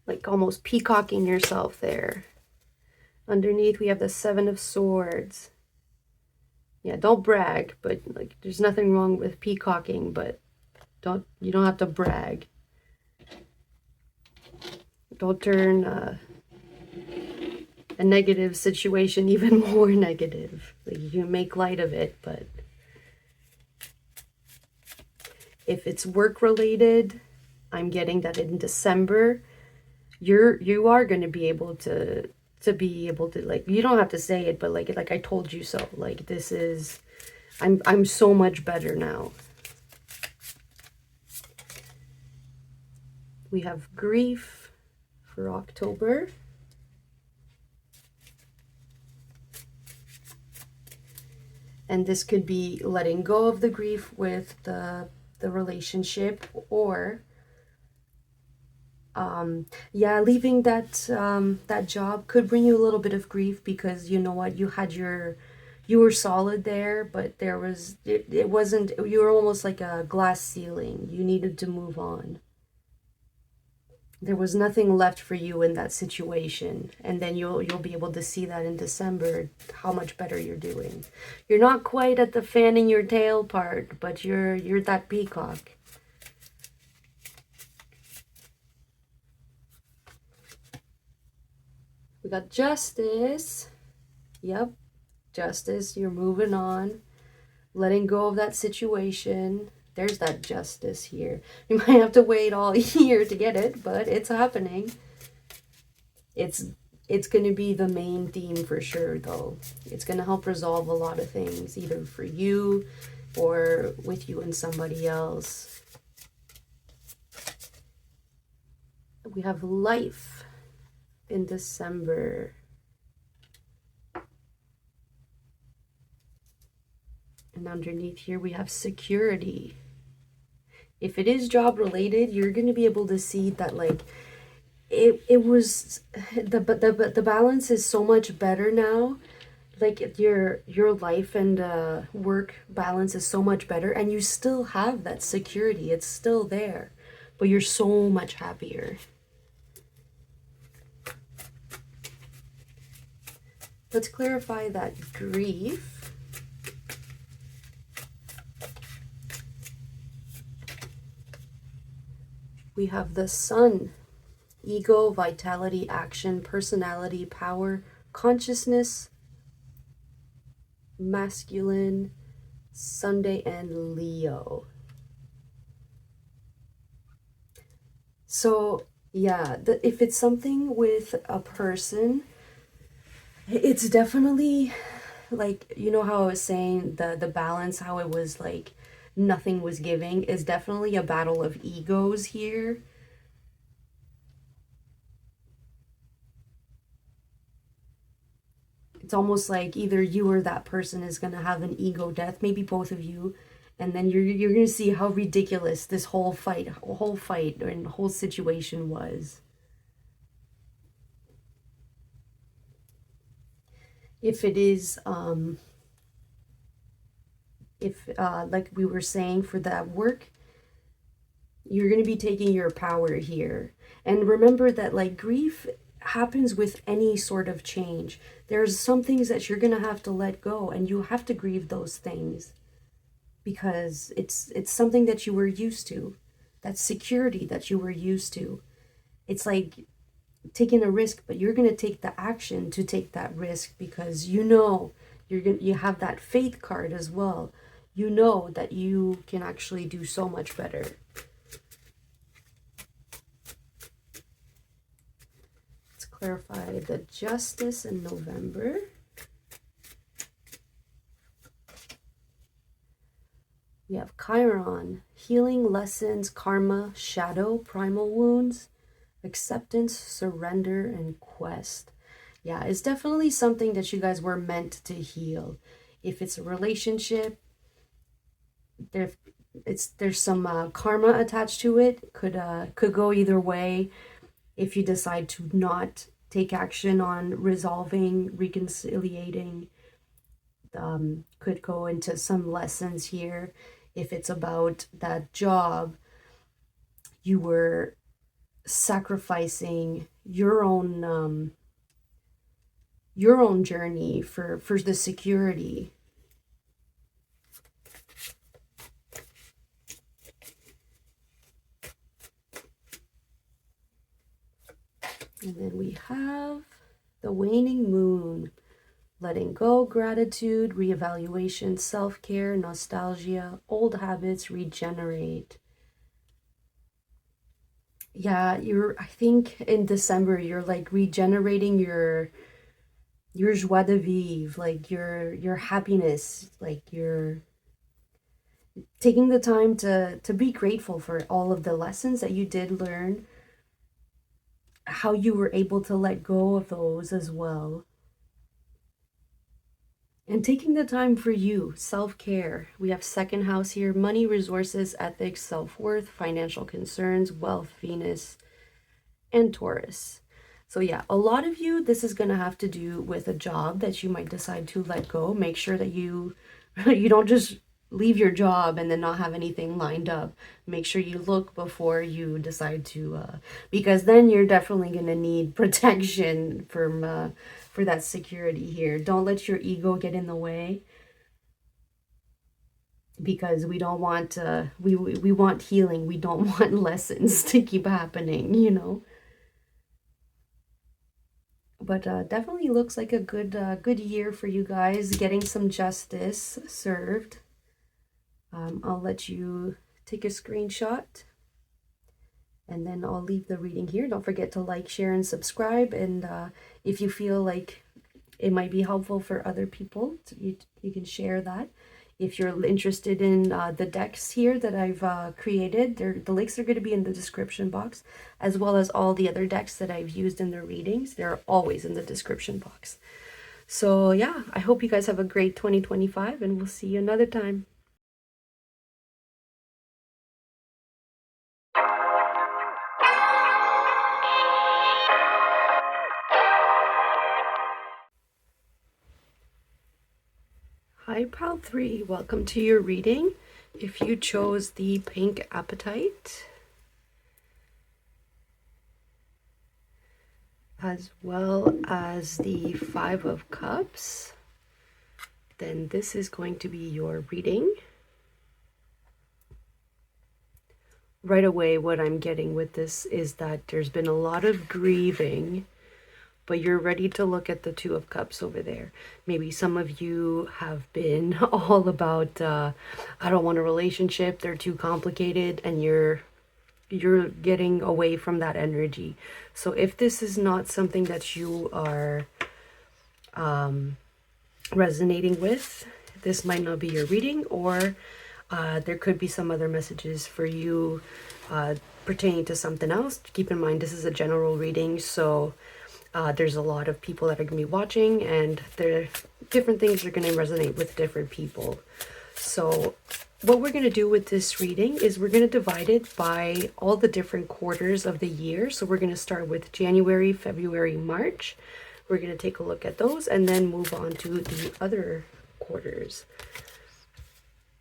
Like almost peacocking yourself there. Underneath, we have the Seven of Swords. Yeah, don't brag, but like, there's nothing wrong with peacocking, but you don't have to brag. Don't turn a negative situation even more negative. Like, you can make light of it, but if it's work related, I'm getting that in December, you are going to be able to like, you don't have to say it, but like I told you so. Like, this is, I'm so much better now. We have grief for October. And this could be letting go of the grief with the relationship, or yeah, leaving that job could bring you a little bit of grief, because you know what, you were solid there, but it wasn't, you were almost like a glass ceiling. You needed to move on. There was nothing left for you in that situation, and then you'll be able to see that in December, how much better you're doing. You're not quite at the fanning your tail part, but you're that peacock. We got Justice. Yep, Justice. You're moving on, letting go of that situation. There's that justice here. You might have to wait all year to get it, but it's happening. It's going to be the main theme for sure, though. It's going to help resolve a lot of things, either for you or with you and somebody else. We have Life in December. And underneath here we have Security. If it is job related, you're going to be able to see that, like, it was the balance is so much better now. Like, your life and work balance is so much better, and you still have that security. It's still there, but you're so much happier. Let's clarify that grief. We have the Sun. Ego, vitality, action, personality, power, consciousness, masculine, Sunday, and Leo. So yeah, if it's something with a person, it's definitely, like, you know how I was saying the balance, how it was like nothing was giving, is definitely a battle of egos here. It's almost like either you or that person is going to have an ego death, maybe both of you, and then you're going to see how ridiculous this whole fight and whole situation was. If it is like we were saying, for that work, you're going to be taking your power here. And remember that, like, grief happens with any sort of change. There's some things that you're going to have to let go, and you have to grieve those things, because it's something that you were used to, that security that you were used to. It's like taking a risk, but you're going to take the action to take that risk, because you know you have that faith card as well. You know that you can actually do so much better. Let's clarify the Justice in November. We have Chiron, healing, lessons, karma, shadow, primal wounds, acceptance, surrender, and quest. Yeah, it's definitely something that you guys were meant to heal. If it's a relationship, there's some karma attached to it. Could go either way. If you decide to not take action on resolving, reconciliating, could go into some lessons here. If it's about that job, you were sacrificing your own journey for the security. And then we have the waning moon. Letting go, gratitude, reevaluation, self-care, nostalgia, old habits, regenerate. Yeah, I think in December, you're like regenerating your joie de vivre, like your happiness, like you're taking the time to be grateful for all of the lessons that you did learn, how you were able to let go of those as well. And taking the time for you, self-care. We have second house here, money, resources, ethics, self-worth, financial concerns, wealth, Venus, and Taurus. So yeah, a lot of you, this is going to have to do with a job that you might decide to let go. Make sure that you you don't just leave your job and then not have anything lined up. Make sure you look before you decide to because then you're definitely going to need protection from for that security here. Don't let your ego get in the way, because we don't want we want healing. We don't want lessons to keep happening, you know. But definitely looks like a good year for you guys, getting some justice served. I'll let you take a screenshot and then I'll leave the reading here. Don't forget to like, share, and subscribe. And if you feel like it might be helpful for other people, you can share that. If you're interested in the decks here that I've created, the links are going to be in the description box, as well as all the other decks that I've used in the readings. They're always in the description box. So yeah, I hope you guys have a great 2025, and we'll see you another time. Hi, Pal 3. Welcome to your reading. If you chose the pink apatite, as well as the 5 of Cups, then this is going to be your reading. Right away, what I'm getting with this is that there's been a lot of grieving, but you're ready to look at the 2 of Cups over there. Maybe some of you have been all about, I don't want a relationship, they're too complicated, and you're getting away from that energy. So if this is not something that you are resonating with, this might not be your reading, or there could be some other messages for you pertaining to something else. Keep in mind, this is a general reading, so there's a lot of people that are going to be watching, and different things are going to resonate with different people. So what we're going to do with this reading is we're going to divide it by all the different quarters of the year. So we're going to start with January, February, March. We're going to take a look at those and then move on to the other quarters.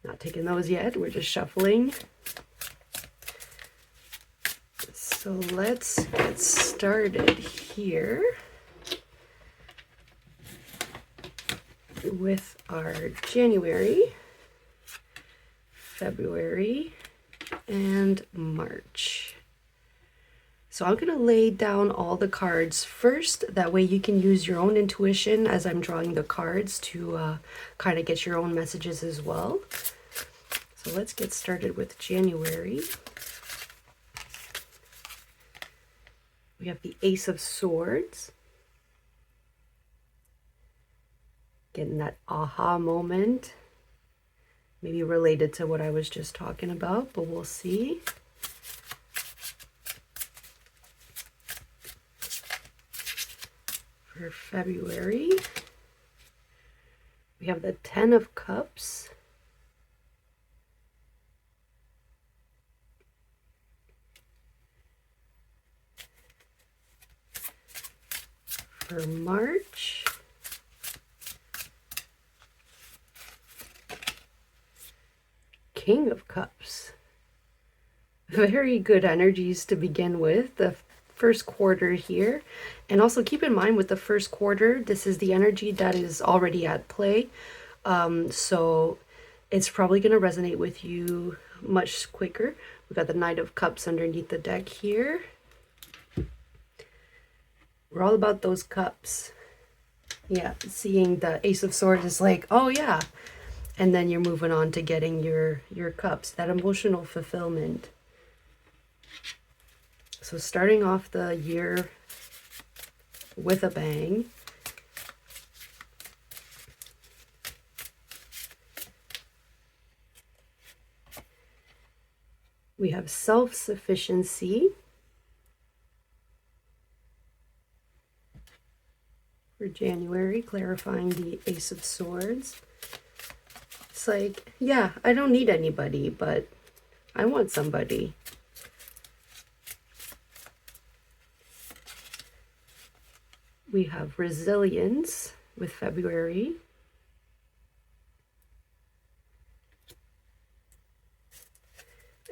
Not taking those yet, we're just shuffling. So let's get started here with our January, February, and March. So I'm going to lay down all the cards first. That way you can use your own intuition as I'm drawing the cards to kind of get your own messages as well. So let's get started with January. We have the Ace of Swords. Getting that aha moment. Maybe related to what I was just talking about, but we'll see. For February, we have the 10 of Cups. For March, King of Cups. Very good energies to begin with. The first quarter here. And also keep in mind with the first quarter, this is the energy that is already at play. So it's probably going to resonate with you much quicker. We've got the Knight of Cups underneath the deck here. We're all about those cups. Yeah, seeing the Ace of Swords is like, oh yeah. And then you're moving on to getting your cups, that emotional fulfillment. So starting off the year with a bang. We have self-sufficiency. for January, clarifying the Ace of Swords. It's like, yeah, I don't need anybody, but I want somebody. We have resilience with February.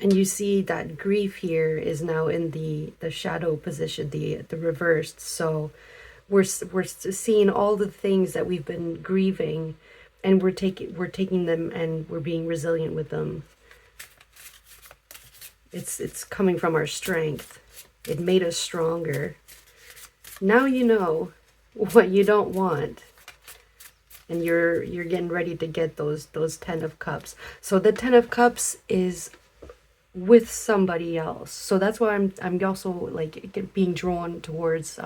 And you see that grief here is now in the shadow position, the reversed. So we're seeing all the things that we've been grieving, and we're taking them and we're being resilient with them. It's coming from our strength. It made us stronger. Now you know what you don't want, and you're getting ready to get those 10 of Cups. So the 10 of Cups is with somebody else. So that's why I'm also like being drawn towards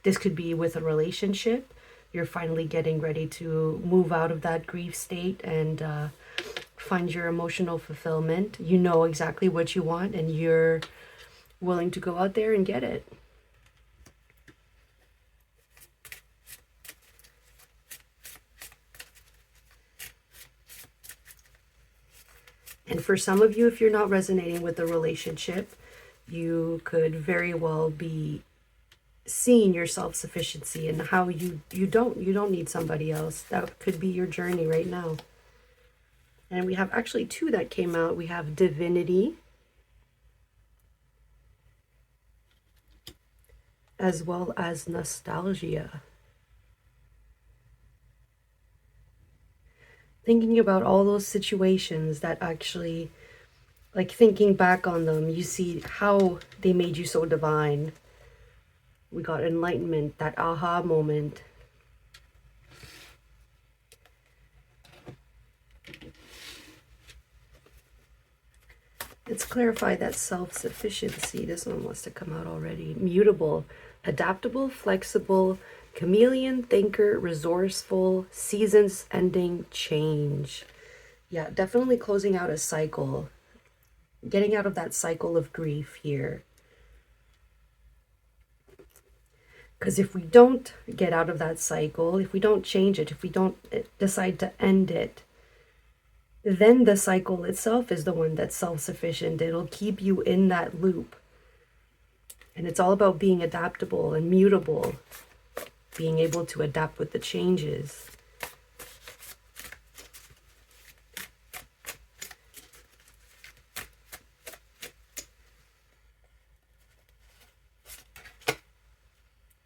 this could be with a relationship. You're finally getting ready to move out of that grief state and find your emotional fulfillment. You know exactly what you want, and you're willing to go out there and get it. And for some of you, if you're not resonating with the relationship, you could very well be seeing your self-sufficiency and how you don't need somebody else. That could be your journey right now. And we have actually two that came out. We have divinity as well as nostalgia. Thinking about all those situations that actually, like thinking back on them, you see how they made you so divine. We got enlightenment, that aha moment. Let's clarify that self-sufficiency. This one wants to come out already. Mutable, adaptable, flexible, chameleon, thinker, resourceful, seasons ending, change. Yeah, definitely closing out a cycle. Getting out of that cycle of grief here. Because if we don't get out of that cycle, if we don't change it, if we don't decide to end it, then the cycle itself is the one that's self-sufficient. It'll keep you in that loop. And it's all about being adaptable and mutable, being able to adapt with the changes.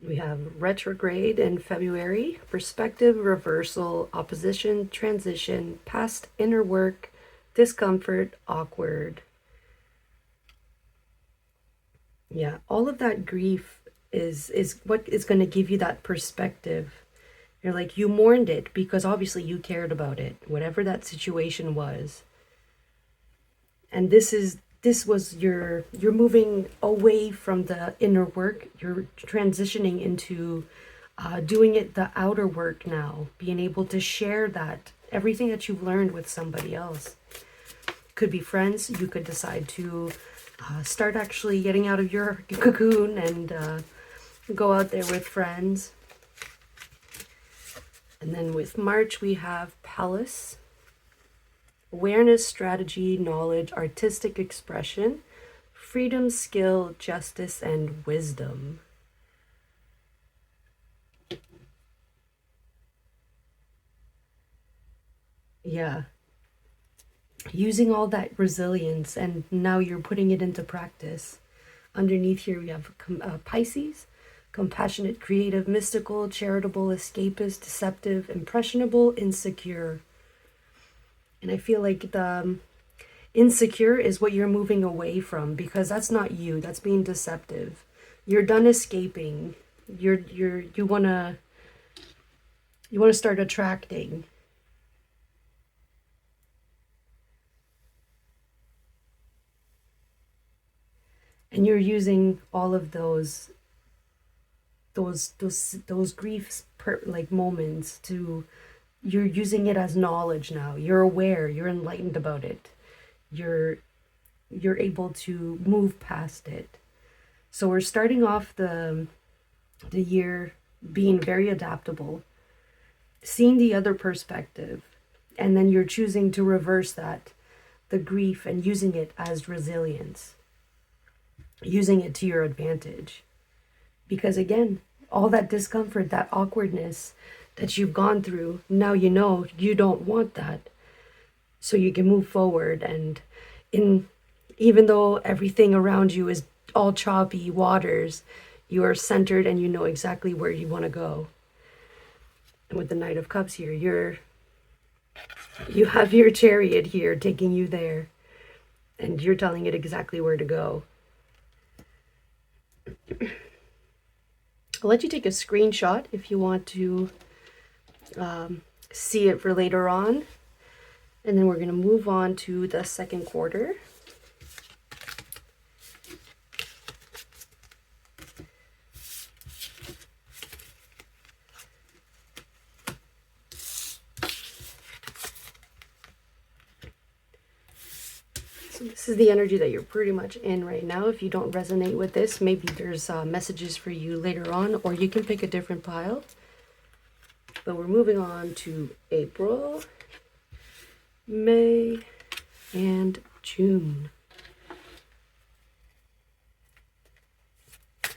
We have retrograde in February, perspective, reversal, opposition, transition, past inner work, discomfort, awkward. Yeah, all of that grief is what is going to give you that perspective. You're like, you mourned it because obviously you cared about it, whatever that situation was. And this was you're moving away from the inner work. You're transitioning into doing it the outer work now, being able to share that everything that you've learned with somebody else. Could be friends. You could decide to start actually getting out of your cocoon and go out there with friends. And then with March we have Palace. Awareness, strategy, knowledge, artistic expression, freedom, skill, justice, and wisdom. Yeah. Using all that resilience, and now you're putting it into practice. Underneath here we have Pisces, compassionate, creative, mystical, charitable, escapist, deceptive, impressionable, insecure. And I feel like the insecure is what you're moving away from, because that's not you. That's being deceptive. You're done escaping. You wanna start attracting. And you're using all of those griefs like moments to, you're using it as knowledge now. You're aware, you're enlightened about it. You're able to move past it. So we're starting off the year being very adaptable, seeing the other perspective, and then you're choosing to reverse that, the grief, and using it as resilience, using it to your advantage. Because again, all that discomfort, that awkwardness that you've gone through, now you know you don't want that. So you can move forward, and even though everything around you is all choppy waters, you are centered and you know exactly where you want to go. And with the Knight of Cups here, you have your chariot here taking you there, and you're telling it exactly where to go. I'll let you take a screenshot if you want to see it for later on. And then we're going to move on to the second quarter. So this is the energy that you're pretty much in right now. If you don't resonate with this, maybe there's messages for you later on, or you can pick a different pile. But we're moving on to April, May, and June. Let's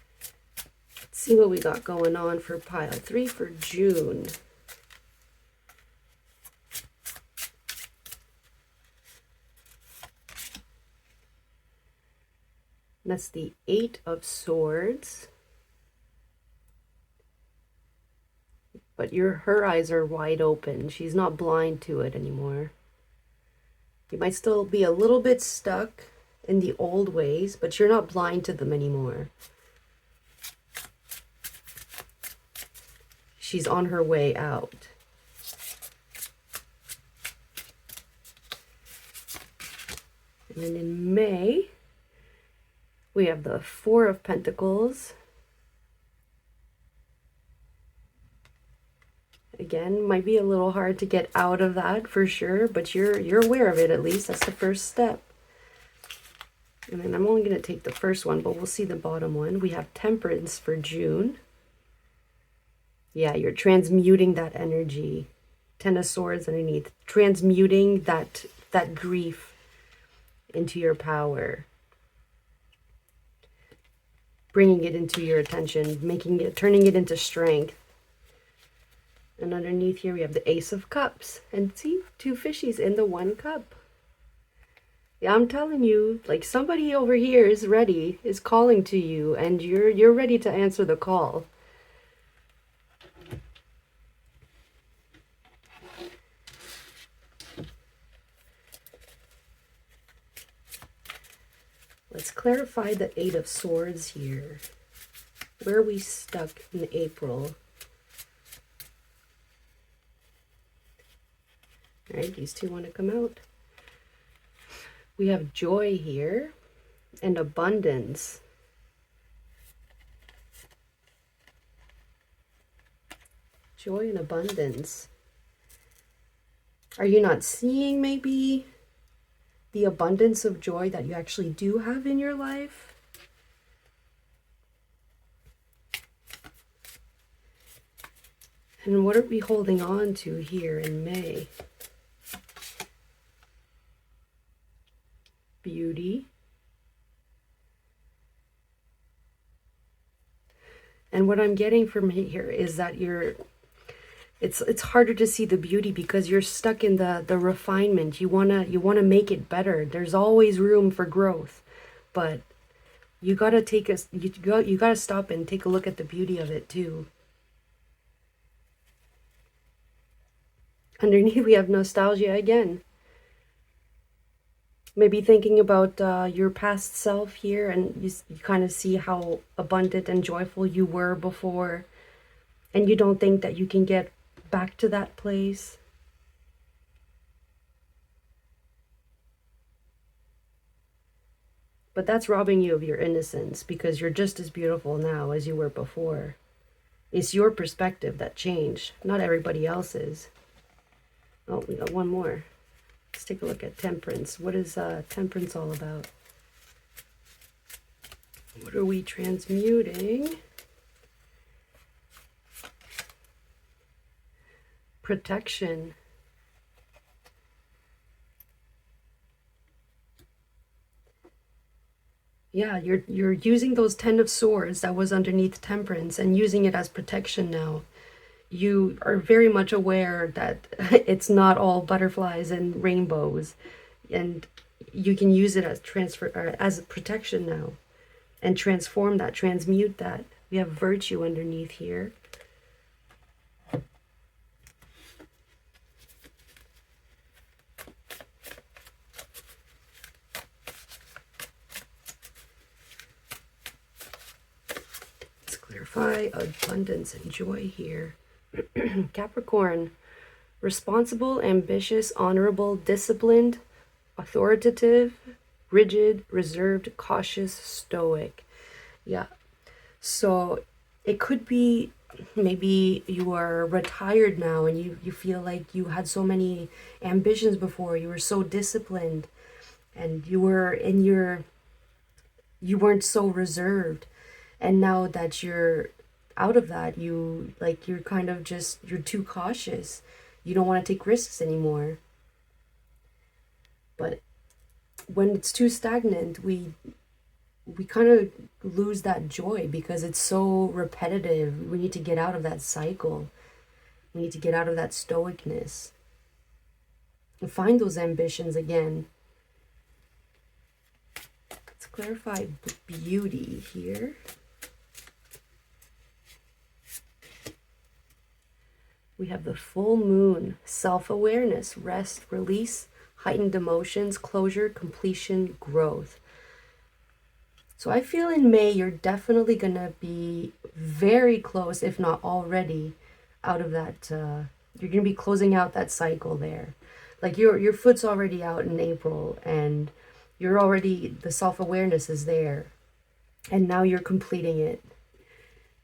see what we got going on for pile 3 for June. That's the 8 of Swords. But her eyes are wide open. She's not blind to it anymore. You might still be a little bit stuck in the old ways, but you're not blind to them anymore. She's on her way out. And then in May, we have the 4 of Pentacles. Again, might be a little hard to get out of that for sure, but you're aware of it at least. That's the first step. And then I'm only going to take the first one, but we'll see the bottom one. We have Temperance for June. Yeah, you're transmuting that energy. 10 of Swords underneath. Transmuting that grief into your power. Bringing it into your attention, turning it into strength. And underneath here we have the Ace of Cups. And see, 2 fishies in the 1 cup. Yeah, I'm telling you, like somebody over here is ready, is calling to you, and you're ready to answer the call. Let's clarify the 8 of Swords here. Where are we stuck in April? All right, these two want to come out. We have joy here and abundance. Joy and abundance. Are you not seeing maybe the abundance of joy that you actually do have in your life? And what are we holding on to here in May? Beauty. And what I'm getting from here is that it's harder to see the beauty because you're stuck in the refinement. You wanna make it better. There's always room for growth, but you gotta you gotta stop and take a look at the beauty of it too. Underneath we have nostalgia again. Maybe thinking about your past self here, and you kind of see how abundant and joyful you were before, and you don't think that you can get back to that place. But that's robbing you of your innocence, because you're just as beautiful now as you were before. It's your perspective that changed, not everybody else's. Oh, we got one more. Let's take a look at Temperance. What is Temperance all about? What are we transmuting? protection. Yeah, you're using those Ten of Swords that was underneath Temperance and using it as protection now. You are very much aware that it's not all butterflies and rainbows, and you can use it as transfer or as a protection now and transform that, transmute that. We have virtue underneath here. Let's clarify abundance and joy here. Capricorn, responsible, ambitious, honorable, disciplined, authoritative, rigid, reserved, cautious, stoic. Yeah. So it could be maybe you are retired now and you feel like you had so many ambitions before. You were so disciplined and you were in you weren't so reserved. And now that you're out of that, you're kind of just, you're too cautious. You don't want to take risks anymore. But when it's too stagnant, we kind of lose that joy because it's so repetitive. We need to get out of that cycle. We need to get out of that stoicness and find those ambitions again. Let's clarify beauty here. We have the full moon, self-awareness, rest, release, heightened emotions, closure, completion, growth. So I feel in May, you're definitely going to be very close, if not already, out of that. You're going to be closing out that cycle there. Like your foot's already out in April and you're already, the self-awareness is there. And now you're completing it.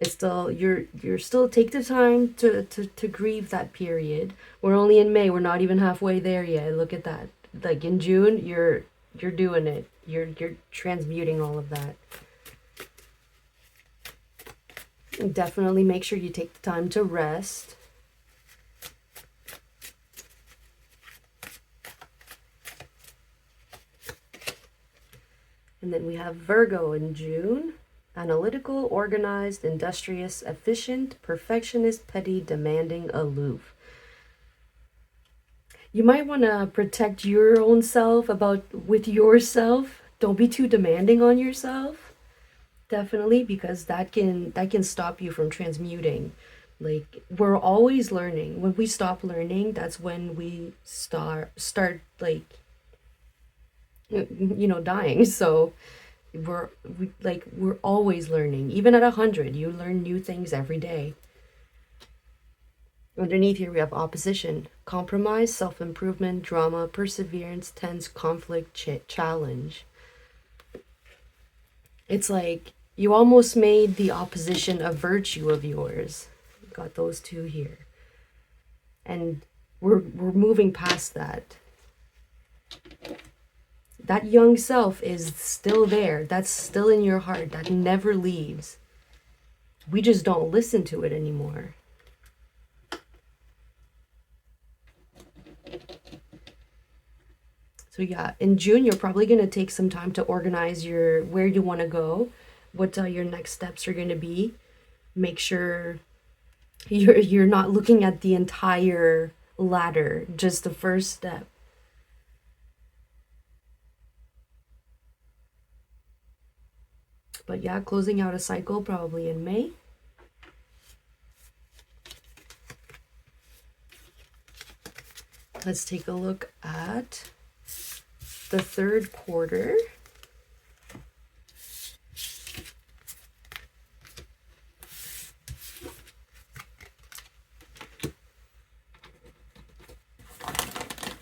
It's still, you're still, take the time to grieve that period. We're only in May. We're not even halfway there yet. Look at that. Like in June, you're doing it. You're transmuting all of that. And definitely make sure you take the time to rest. And then we have Virgo in June. Analytical, organized, industrious, efficient, perfectionist, petty, demanding, aloof. You might want to protect your own self with yourself. Don't be too demanding on yourself. Definitely, because that can stop you from transmuting. Like, we're always learning. When we stop learning, that's when we start like dying. So we're always learning. Even at 100, you learn new things every day. Underneath here we have opposition, compromise, self-improvement, drama, perseverance, tense, conflict, challenge. It's like you almost made the opposition a virtue of yours. Got those two here. And we're moving past that. That young self is still there. That's still in your heart. That never leaves. We just don't listen to it anymore. So yeah, in June, you're probably going to take some time to organize where you want to go, what your next steps are going to be. Make sure you're not looking at the entire ladder, just the first step. But yeah, closing out a cycle probably in May. Let's take a look at the third quarter.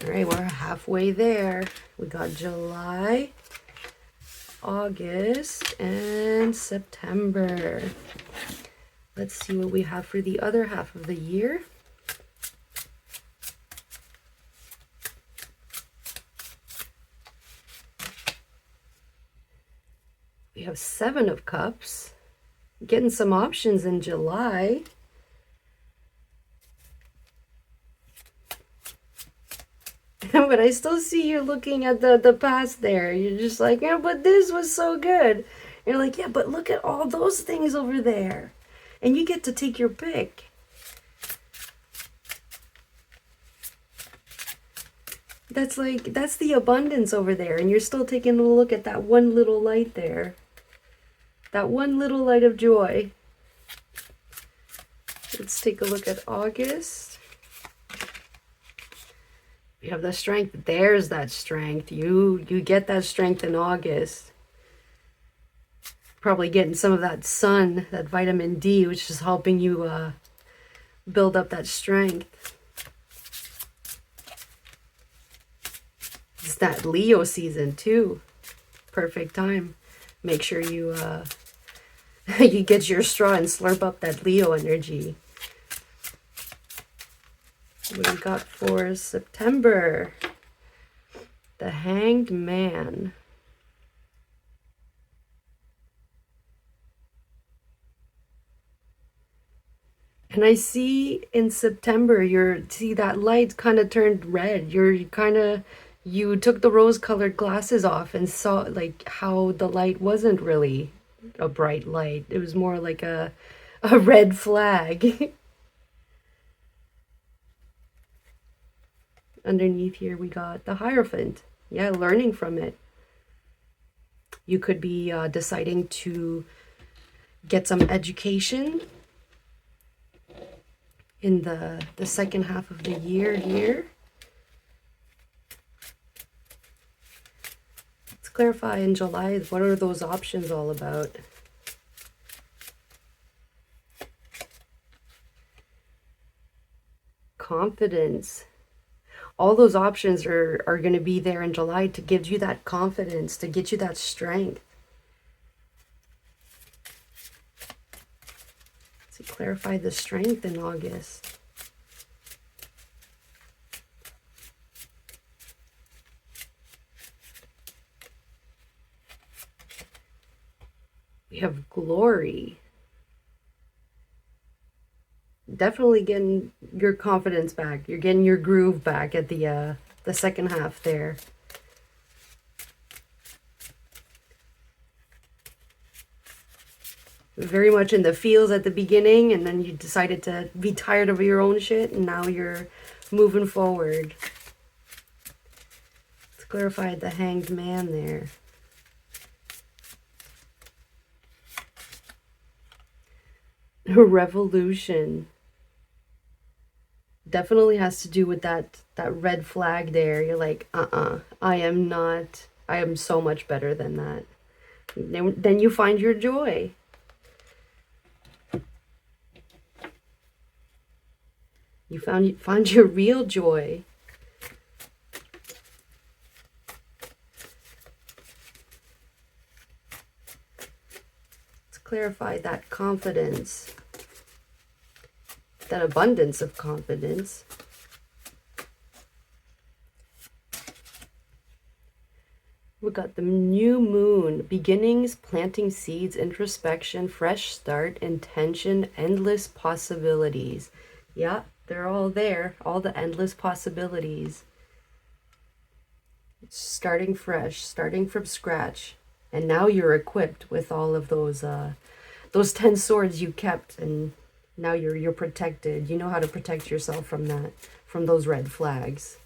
All right, we're halfway there. We got July, August, and September. Let's see what we have for the other half of the year. We have 7 of Cups. Getting some options in July. But I still see you looking at the past there. You're just like, yeah, but this was so good. You're like, yeah, but look at all those things over there. And you get to take your pick. That's the abundance over there. And you're still taking a look at that one little light there. That one little light of joy. Let's take a look at August. You have the strength. There's that strength. You get that strength in August. Probably getting some of that sun, that vitamin D, which is helping you build up that strength. It's that Leo season too. Perfect time. Make sure you you get your straw and slurp up that Leo energy. What do we got for September? The Hanged Man. And I see in September, see that light kind of turned red. You took the rose-colored glasses off and saw like how the light wasn't really a bright light. It was more like a red flag. Underneath here, we got the Hierophant. Yeah, learning from it. You could be deciding to get some education in the second half of the year here. Let's clarify in July, what are those options all about? Confidence. All those options are going to be there in July to give you that confidence, to get you that strength. Let's clarify the strength in August. We have glory. Definitely getting your confidence back. You're getting your groove back at the second half there. Very much in the feels at the beginning, and then you decided to be tired of your own shit, and now you're moving forward. Let's clarify the Hanged Man there. Revolution. Definitely has to do with that red flag there. You're like, I am not, I am so much better than that. Then you find your joy. You found your real joy. Let's clarify that confidence. That abundance of confidence. We got the new moon, beginnings, planting seeds, introspection, fresh start, intention, endless possibilities. Yeah, they're all there, all the endless possibilities. Starting fresh, starting from scratch. And now you're equipped with all of those 10 swords you kept, and now you're protected. You know how to protect yourself from that, from those red flags.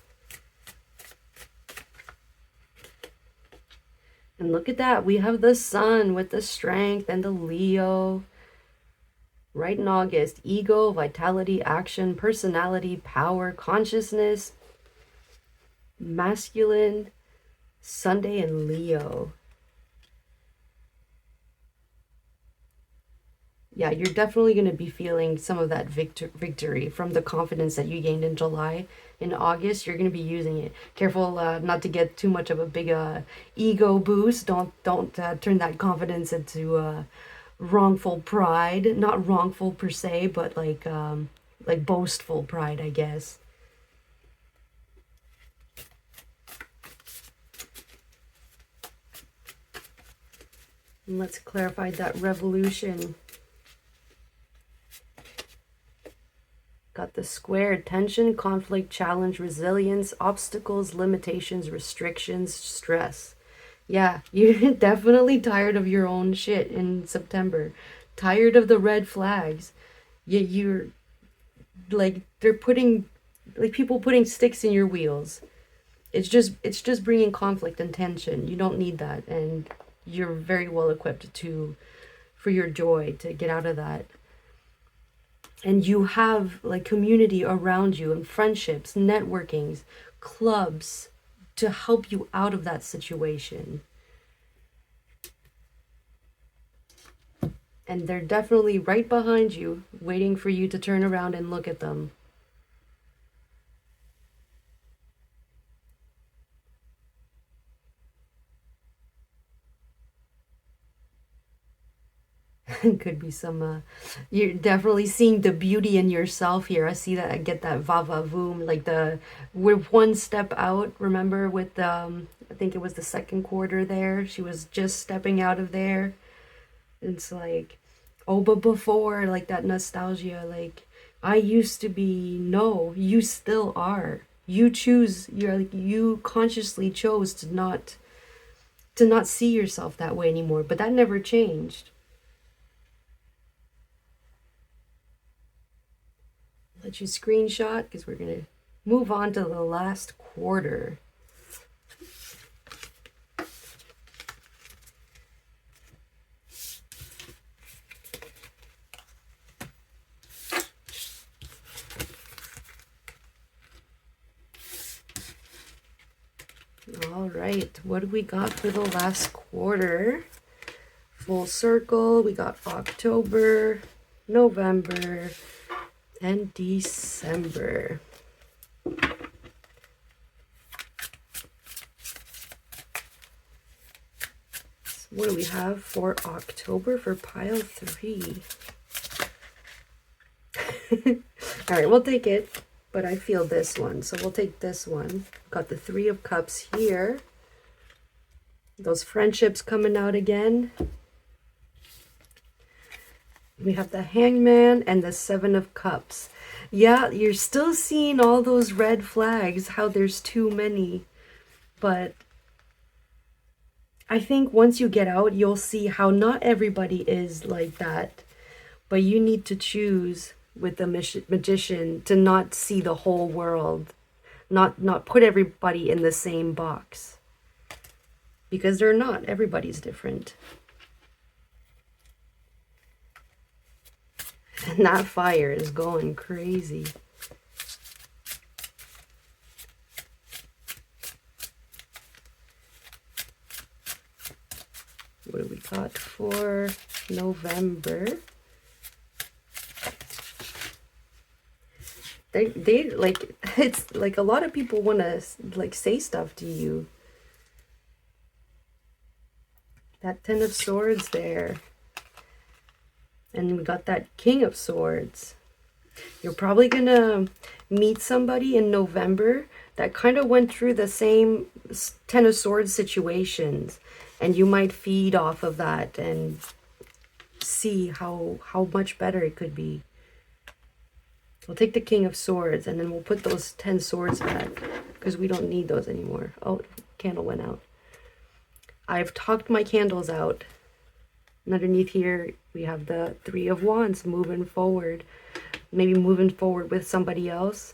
And look at that. We have the sun with the strength and the Leo. Right in August. Ego, vitality, action, personality, power, consciousness. Masculine. Sunday and Leo. Yeah, you're definitely going to be feeling some of that victory from the confidence that you gained in July. In August, you're going to be using it. Careful not to get too much of a big ego boost. Don't turn that confidence into wrongful pride. Not wrongful per se, but like boastful pride, I guess. And let's clarify that revolution. Got the square: tension, conflict, challenge, resilience, obstacles, limitations, restrictions, stress. Yeah, you're definitely tired of your own shit in September. Tired of the red flags. You're like, they're putting, like, people putting sticks in your wheels. It's just bringing conflict and tension. You don't need that, and you're very well equipped to for your joy to get out of that. And you have like community around you and friendships, networkings, clubs to help you out of that situation. And they're definitely right behind you, waiting for you to turn around and look at them. Could be some you're definitely seeing the beauty in yourself here. I see that. I get that va va voom, like the, we're one step out. Remember with I think it was the second quarter there, she was just stepping out of there. It's like, oh, but before, like that nostalgia, like, I used to be. No, you still are. You choose. You're like, you consciously chose to not see yourself that way anymore, but that never changed. Let you screenshot because we're gonna move on to the last quarter. All right, what do we got for the last quarter? Full circle, we got October, November, and December. So what do we have for October for pile 3? All right, we'll take it, but I feel this one, so we'll take this one. Got the 3 of Cups here. Those friendships coming out again. We have the Hangman and the 7 of Cups. Yeah, you're still seeing all those red flags, how there's too many. But I think once you get out, you'll see how not everybody is like that. But you need to choose with the magician to not see the whole world. Not put everybody in the same box. Because they're not. Everybody's different. And that fire is going crazy. What do we got for November? They like, it's like a lot of people want to like say stuff to you. That 10 of Swords there. And we got that King of Swords. You're probably gonna meet somebody in November that kind of went through the same 10 of Swords situations. And you might feed off of that and see how much better it could be. We'll take the King of Swords and then we'll put those 10 swords back because we don't need those anymore. Oh, candle went out. I've talked my candles out. And underneath here, we have the 3 of Wands moving forward. Maybe moving forward with somebody else.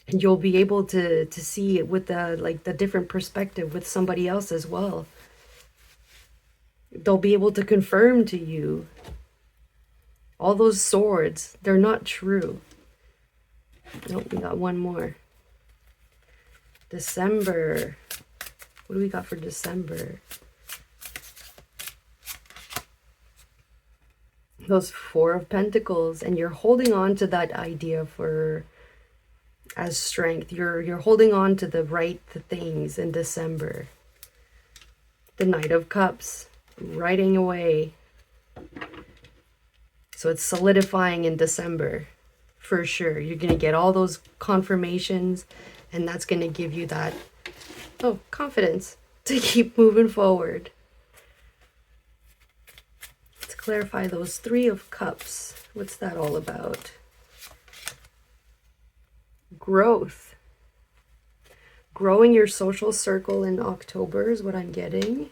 And you'll be able to see it with the different perspective with somebody else as well. They'll be able to confirm to you. All those swords, they're not true. Nope, we got one more. December. What do we got for December? Those 4 of Pentacles, and you're holding on to that idea for as strength. You're holding on to the right things in December. The Knight of Cups, riding away. So it's solidifying in December for sure. You're going to get all those confirmations, and that's going to give you that confidence to keep moving forward. Let's clarify those Three of Cups. What's that all about? Growth. Growing your social circle in October is what I'm getting.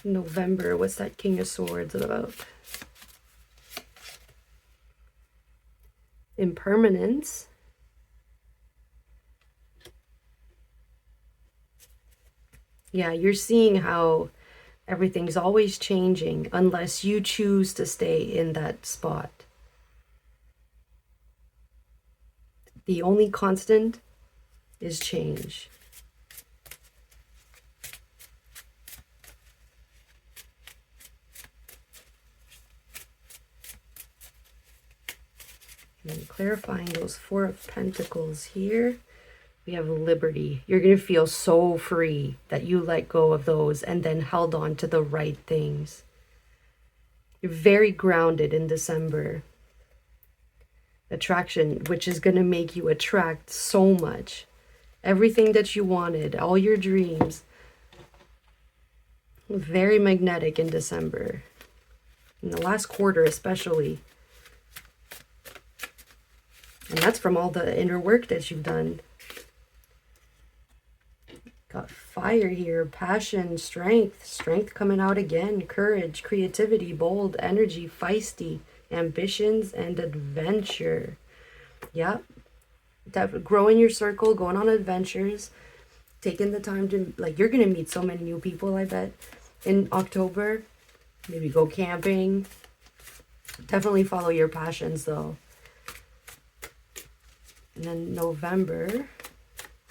November, what's that King of Swords about? Impermanence. Yeah, you're seeing how everything's always changing unless you choose to stay in that spot. The only constant is change. And clarifying those Four of Pentacles here. We have liberty. You're going to feel so free that you let go of those and then held on to the right things. You're very grounded in December. Attraction, which is going to make you attract so much. Everything that you wanted, all your dreams. Very magnetic in December. In the last quarter especially. And that's from all the inner work that you've done. Got fire here, passion, strength coming out again, courage, creativity, bold, energy, feisty, ambitions, and adventure. Yep. Growing your circle, going on adventures, taking the time to, like, you're going to meet so many new people, I bet, in October. Maybe go camping. Definitely follow your passions, though. And then November,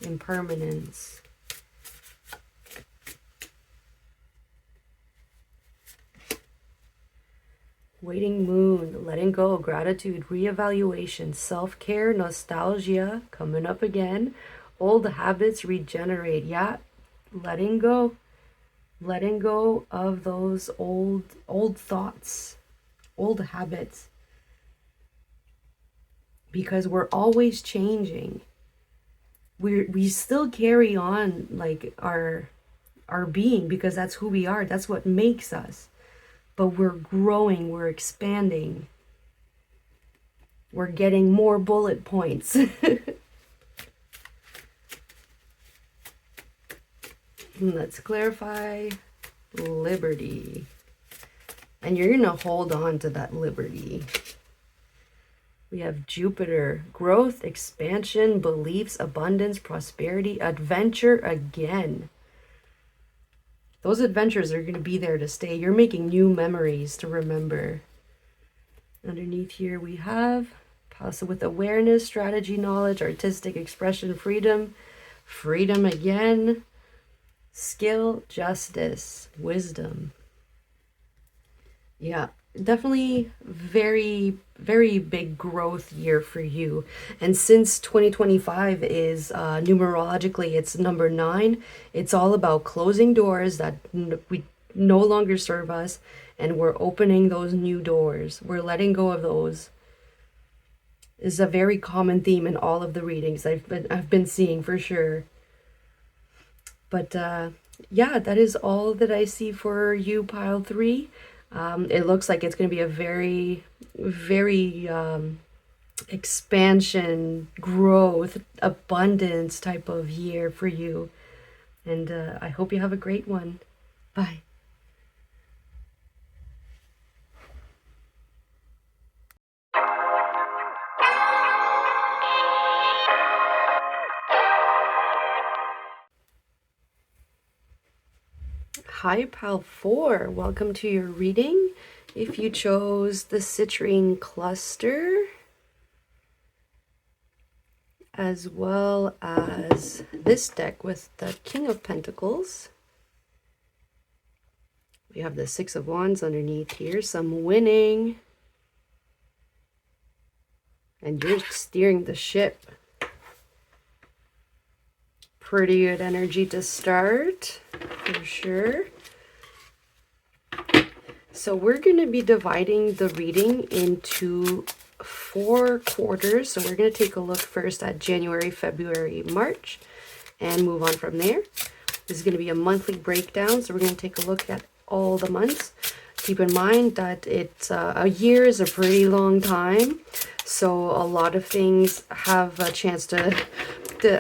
impermanence. Waiting moon, letting go, gratitude, reevaluation, self-care, nostalgia, coming up again. Old habits regenerate. Yeah, letting go of those old thoughts, old habits. Because we're always changing. We still carry on like our being, because that's who we are. That's what makes us. But we're growing, we're expanding. We're getting more bullet points. Let's clarify liberty. And you're going to hold on to that liberty. We have Jupiter, growth, expansion, beliefs, abundance, prosperity, adventure again. Those adventures are going to be there to stay. You're making new memories to remember. Underneath here we have Pulse with awareness, strategy, knowledge, artistic expression, freedom. Freedom again. Skill, justice, wisdom. Yeah, definitely very, very big growth year for you. And since 2025 is numerologically, it's number 9, it's all about closing doors that we no longer serve us, and we're opening those new doors. We're letting go of those. Is a very common theme in all of the readings I've been seeing for sure. But yeah, that is all that I see for you, pile 3. It looks like it's going to be a very, very expansion, growth, abundance type of year for you. And I hope you have a great one. Bye. Hi, pile 4. Welcome to your reading. If you chose the Citrine cluster, as well as this deck with the King of Pentacles, we have the Six of Wands underneath here, some winning, and you're steering the ship. Pretty good energy to start, for sure. So we're going to be dividing the reading into 4 quarters. So we're going to take a look first at January, February, March, and move on from there. This is going to be a monthly breakdown. So we're going to take a look at all the months. keep in mind that it's a year is a pretty long time, so a lot of things have a chance to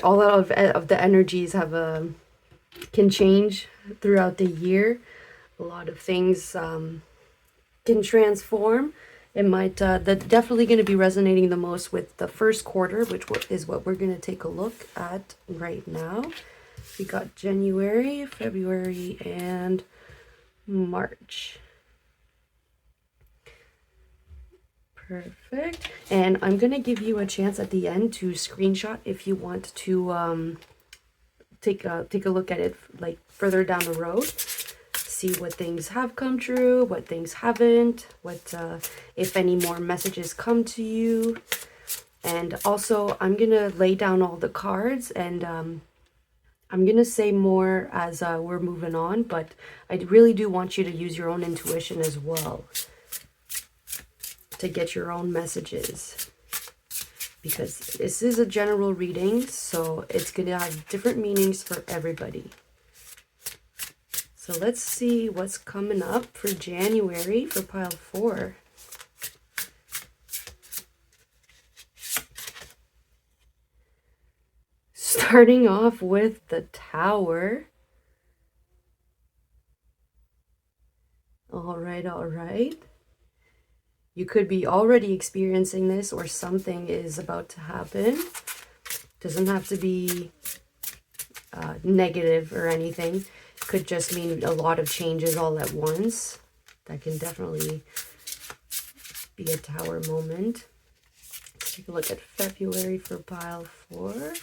all of the energies have a can change throughout the year. A lot of things can transform. It might that's definitely going to be resonating the most with the first quarter, which is what we're going to take a look at right now. We got January, February, and March. Perfect. And I'm going to give you a chance at the end to screenshot if you want to take a look at it like further down the road. See what things have come true, what things haven't, what if any more messages come to you. And also I'm gonna lay down all the cards, and I'm gonna say more as we're moving on, but I really do want you to use your own intuition as well to get your own messages, because this is a general reading, so it's gonna have different meanings for everybody. So let's see what's coming up for January for pile 4. Starting off with the Tower. All right. You could be already experiencing this, or something is about to happen. Doesn't have to be negative or anything. Could just mean a lot of changes all at once. That can definitely be a Tower moment. Let's take a look at February for pile 4.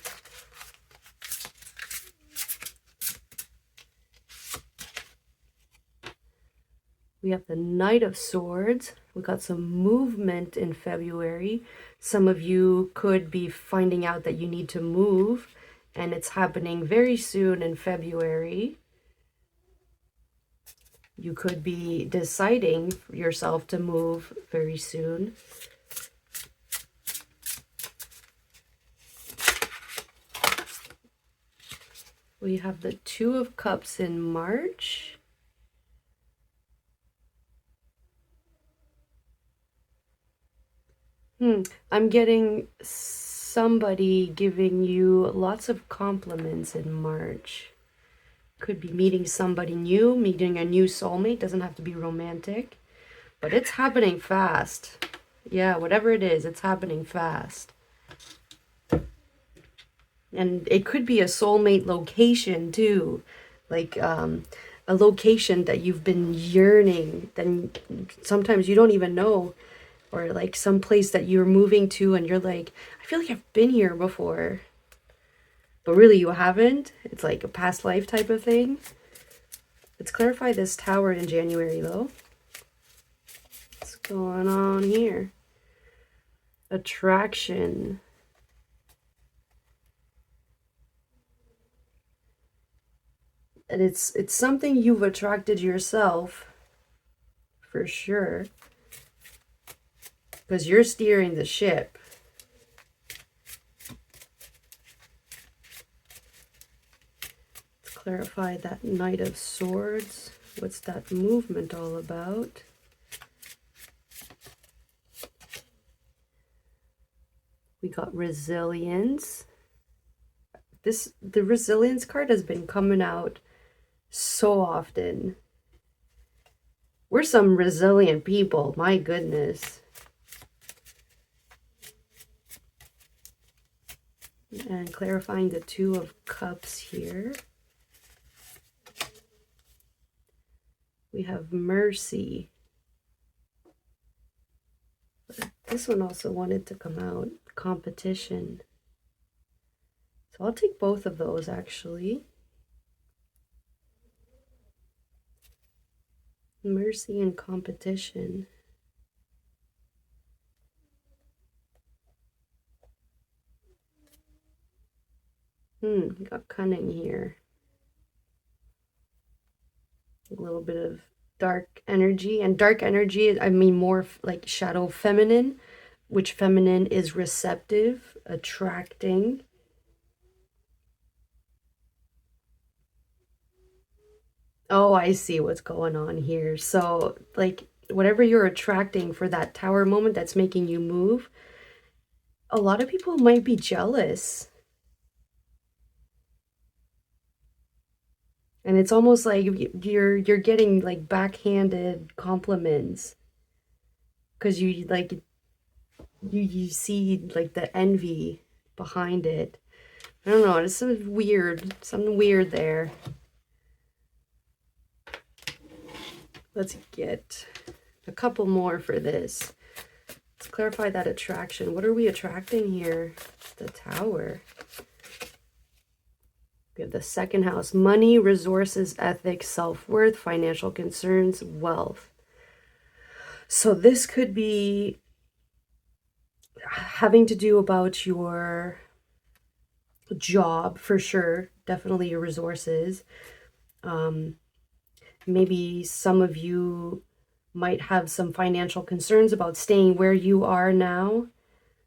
We have the Knight of Swords. We got some movement in February. Some of you could be finding out that you need to move, and it's happening very soon in February. You could be deciding for yourself to move very soon. We have the Two of Cups in March. I'm getting somebody giving you lots of compliments in March. Could be meeting somebody new, meeting a new soulmate. Doesn't have to be romantic, but it's happening fast. Yeah, whatever it is, it's happening fast. And it could be a soulmate location too, like a location that you've been yearning. Then sometimes you don't even know, or like some place that you're moving to and you're like, I feel like I've been here before. But really you haven't. It's like a past life type of thing. Let's clarify this Tower in January though. What's going on here? Attraction. And it's something you've attracted yourself for sure, because you're steering the ship. Clarify that Knight of Swords. What's that movement all about? We got resilience. The resilience card has been coming out so often. We're some resilient people, my goodness. And clarifying the Two of Cups here. We have mercy. This one also wanted to come out. Competition. So I'll take both of those actually. Mercy and competition. Got cunning here. A little bit of dark energy, and dark energy, I mean more like shadow feminine, which feminine is receptive, attracting. Oh, I see what's going on here. So, like, whatever you're attracting for that tower moment that's making you move, a lot of people might be jealous. And it's almost like you're getting like backhanded compliments because you like you see like the envy behind it. I don't know, it's something weird there. Let's get a couple more for this. Let's clarify that attraction. What are we attracting here? The Tower. We have the second house: money, resources, ethics, self-worth, financial concerns, wealth. So this could be having to do about your job for sure, definitely your resources. Maybe some of you might have some financial concerns about staying where you are now.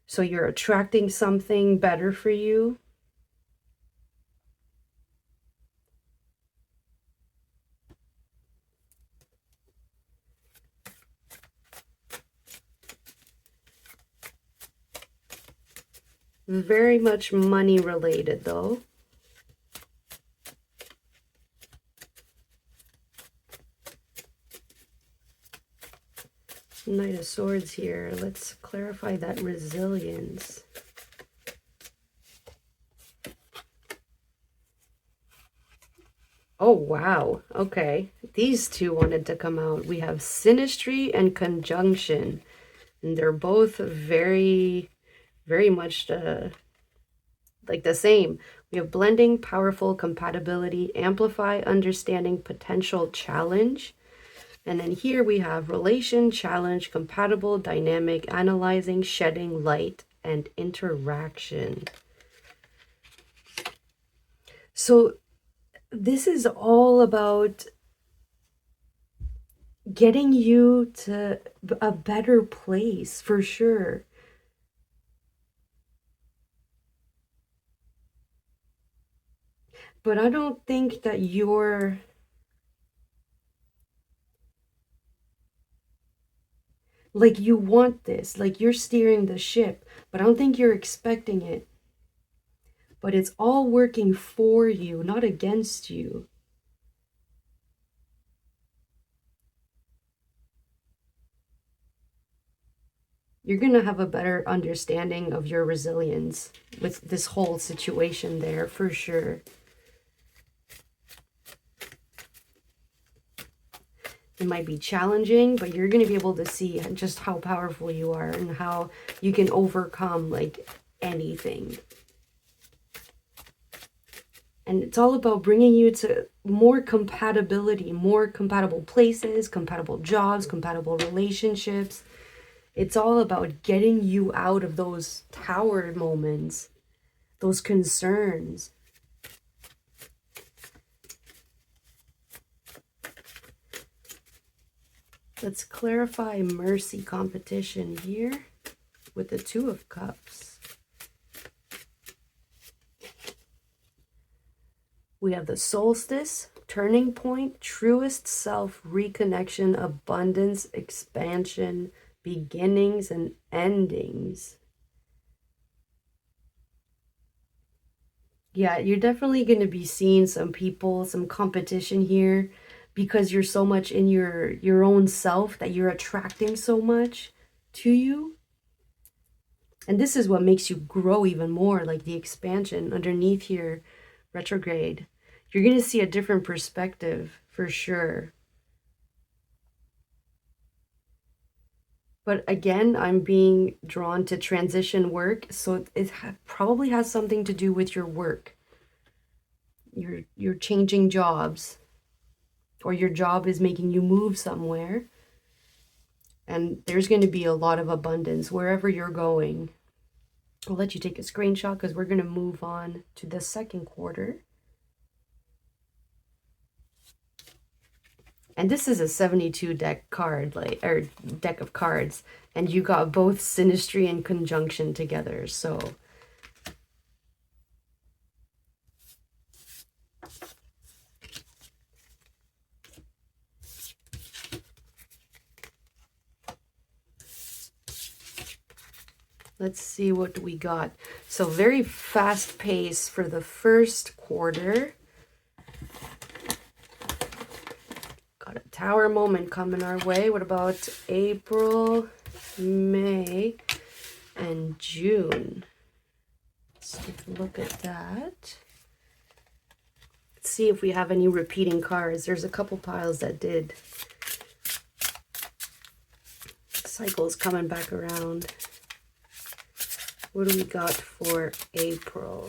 So you're attracting something better for you. Very much money related though. Knight of Swords here. Let's clarify that resilience. Oh, wow. Okay. These two wanted to come out. We have Synastry and Conjunction. And they're both very, very much like the same. We have blending, powerful, compatibility, amplify, understanding, potential, challenge. And then here we have relation, challenge, compatible, dynamic, analyzing, shedding, light, and interaction. So this is all about getting you to a better place for sure. But I don't think that you're like you want this, like you're steering the ship, but I don't think you're expecting it. But it's all working for you, not against you. You're going to have a better understanding of your resilience with this whole situation there for sure. It might be challenging, but you're going to be able to see just how powerful you are and how you can overcome like anything. And it's all about bringing you to more compatibility, more compatible places, compatible jobs, compatible relationships. It's all about getting you out of those tower moments, those concerns. Let's clarify mercy competition here with the Two of Cups. We have the solstice, turning point, truest self, reconnection, abundance, expansion, beginnings and endings. Yeah, you're definitely going to be seeing some people, some competition here because you're so much in your own self that you're attracting so much to you. And this is what makes you grow even more, like the expansion underneath here, retrograde. You're going to see a different perspective for sure. But again, I'm being drawn to transition work, so it probably has something to do with your work. You're changing jobs, or your job is making you move somewhere. And there's going to be a lot of abundance wherever you're going. I'll let you take a screenshot because we're going to move on to the second quarter. And this is a 72 deck card, like, or deck of cards, and you got both Synastry and Conjunction together. So Let's see what we got. So very fast pace for the first quarter. Got a tower moment coming our way. What about April, May, and June? Let's take a look at that. Let's see if we have any repeating cards. There's a couple piles that did. Cycles coming back around. What do we got for April?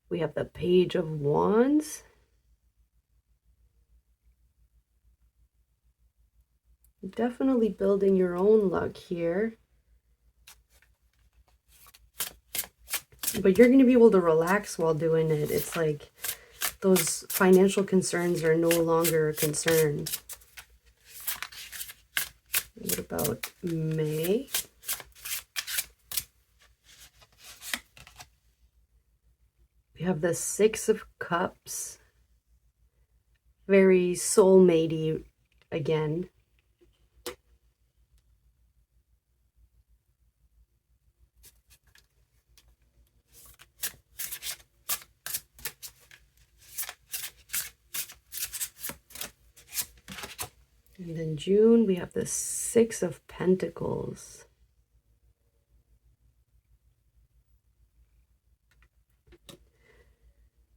We have the Page of Wands. Definitely building your own luck here. But you're going to be able to relax while doing it. It's like those financial concerns are no longer a concern. What about May? We have the Six of Cups. Very soulmatey again. And then June, we have the Six of Pentacles.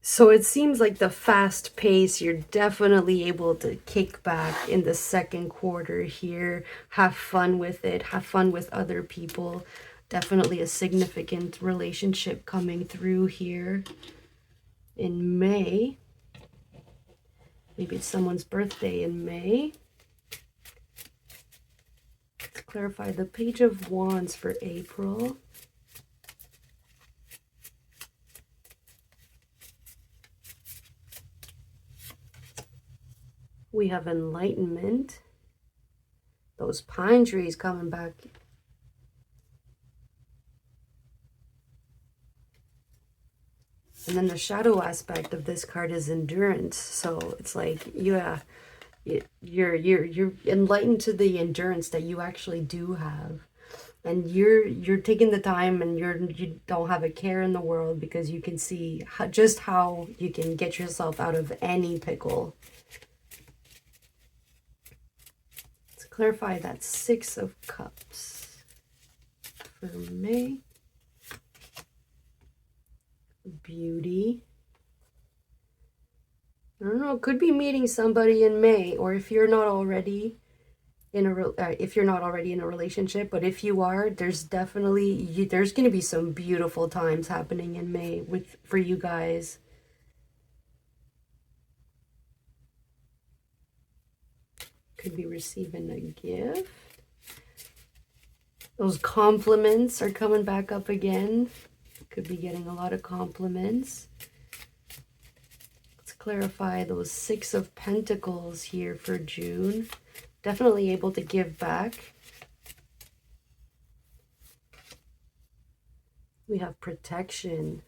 So it seems like the fast pace, you're definitely able to kick back in the second quarter here. Have fun with it. Have fun with other people. Definitely a significant relationship coming through here in May. Maybe it's someone's birthday in May. Let's clarify the Page of Wands for April. We have Enlightenment. Those pine trees coming back. And then the shadow aspect of this card is Endurance. So it's like, yeah, you're enlightened to the endurance that you actually do have. And you're taking the time, and you don't have a care in the world, because you can see just how you can get yourself out of any pickle. Let's clarify that Six of Cups for May. Beauty. I don't know, could be meeting somebody in May, or if you're not already in a relationship, but if you are, there's definitely there's going to be some beautiful times happening in May for you guys. Could be receiving a gift. Those compliments are coming back up again. Could be getting a lot of compliments. Let's clarify those Six of Pentacles here for June. Definitely able to give back. We have protection.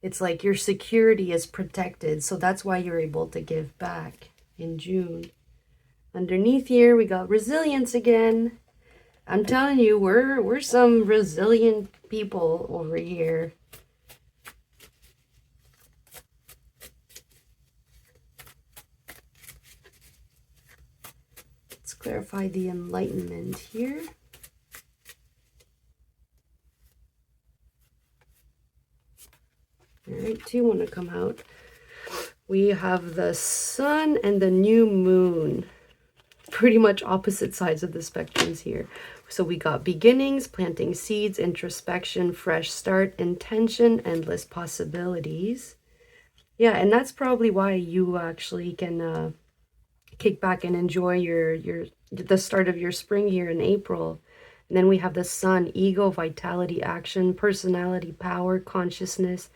It's like your security is protected, so that's why you're able to give back in June. Underneath here, we got resilience again. I'm telling you, we're some resilient people over here. Let's clarify the Enlightenment here. All right, two want to come out. We have the Sun and the New Moon. Pretty much opposite sides of the spectrums here. So we got beginnings, planting seeds, introspection, fresh start, intention, endless possibilities. Yeah, and that's probably why you actually can kick back and enjoy the start of your spring here in April. And then we have the Sun, ego, vitality, action, personality, power, consciousness,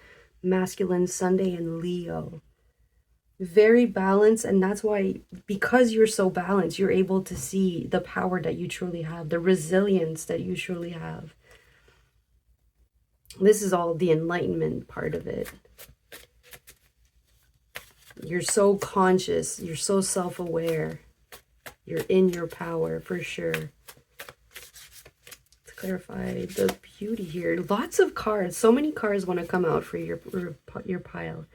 masculine, Sunday, and Leo. Very balanced, and that's why, because you're so balanced, you're able to see the power that you truly have, the resilience that you truly have. This is all the enlightenment part of it. You're so conscious, you're so self-aware. You're in your power for sure. Let's clarify the beauty here. Lots of cards. So many cards want to come out for your pile.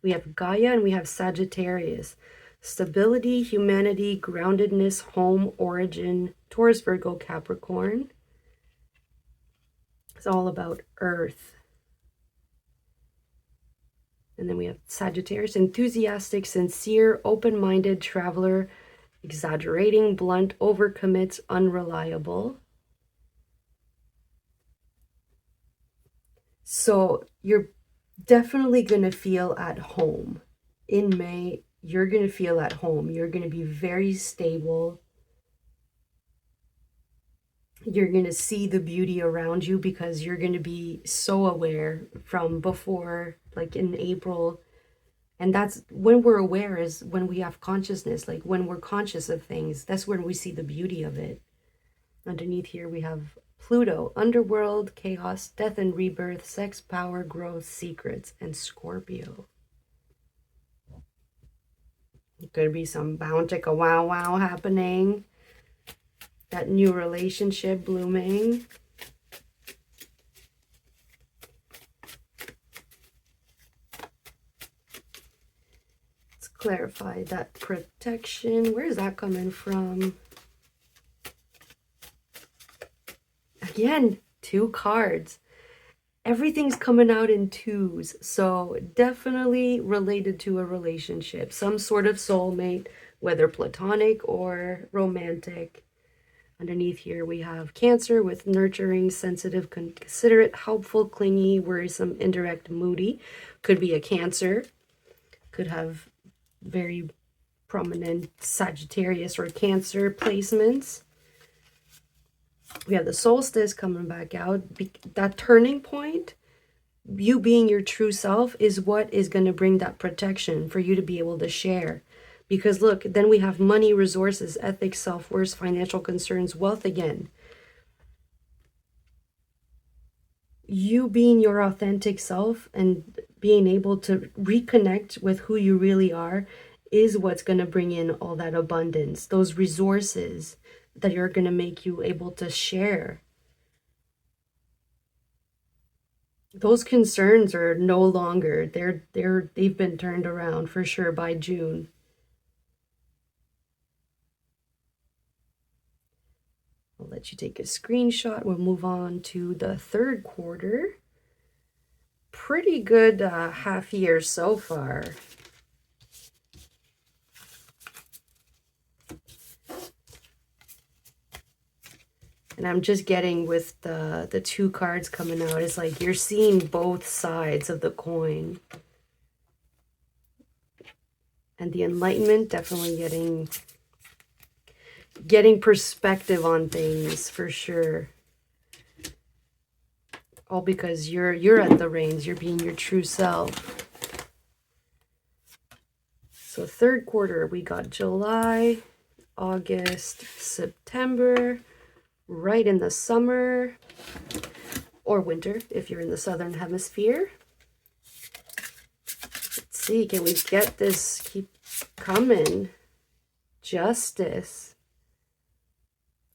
We have Gaia and we have Sagittarius. Stability, humanity, groundedness, home, origin, Taurus, Virgo, Capricorn. It's all about earth. And then we have Sagittarius, enthusiastic, sincere, open-minded, traveler, exaggerating, blunt, overcommits, unreliable. So you're definitely going to feel at home. In May, you're going to feel at home. You're going to be very stable. You're going to see the beauty around you because you're going to be so aware from before, like in April. And that's when we're aware, is when we have consciousness, like when we're conscious of things, that's when we see the beauty of it. Underneath here, we have Pluto, underworld, chaos, death and rebirth, sex, power, growth, secrets, and Scorpio. Could be some bountic, a wow wow happening. That new relationship blooming. Let's clarify that protection. Where is that coming from? Again, 2 cards. Everything's coming out in 2s. So definitely related to a relationship. Some sort of soulmate, whether platonic or romantic. Underneath here, we have Cancer with nurturing, sensitive, considerate, helpful, clingy, worrisome, indirect, moody. Could be a Cancer. Could have very prominent Sagittarius or Cancer placements. We have the solstice coming back out. That turning point, you being your true self, is what is going to bring that protection for you to be able to share. Because look, then we have money, resources, ethics, self-worth, financial concerns, wealth again. You being your authentic self and being able to reconnect with who you really are is what's going to bring in all that abundance, those resources that are going to make you able to share. Those concerns are no longer, they've been turned around for sure by June. I'll let you take a screenshot. We'll move on to the 3rd quarter. Pretty good half year so far. And I'm just getting with the 2 cards coming out, it's like you're seeing both sides of the coin. And the Enlightenment, definitely getting perspective on things for sure. All because you're at the reins, you're being your true self. So 3rd quarter, we got July, August, September, right in the summer or winter if you're in the southern hemisphere. Let's see, can we get this keep coming? Justice.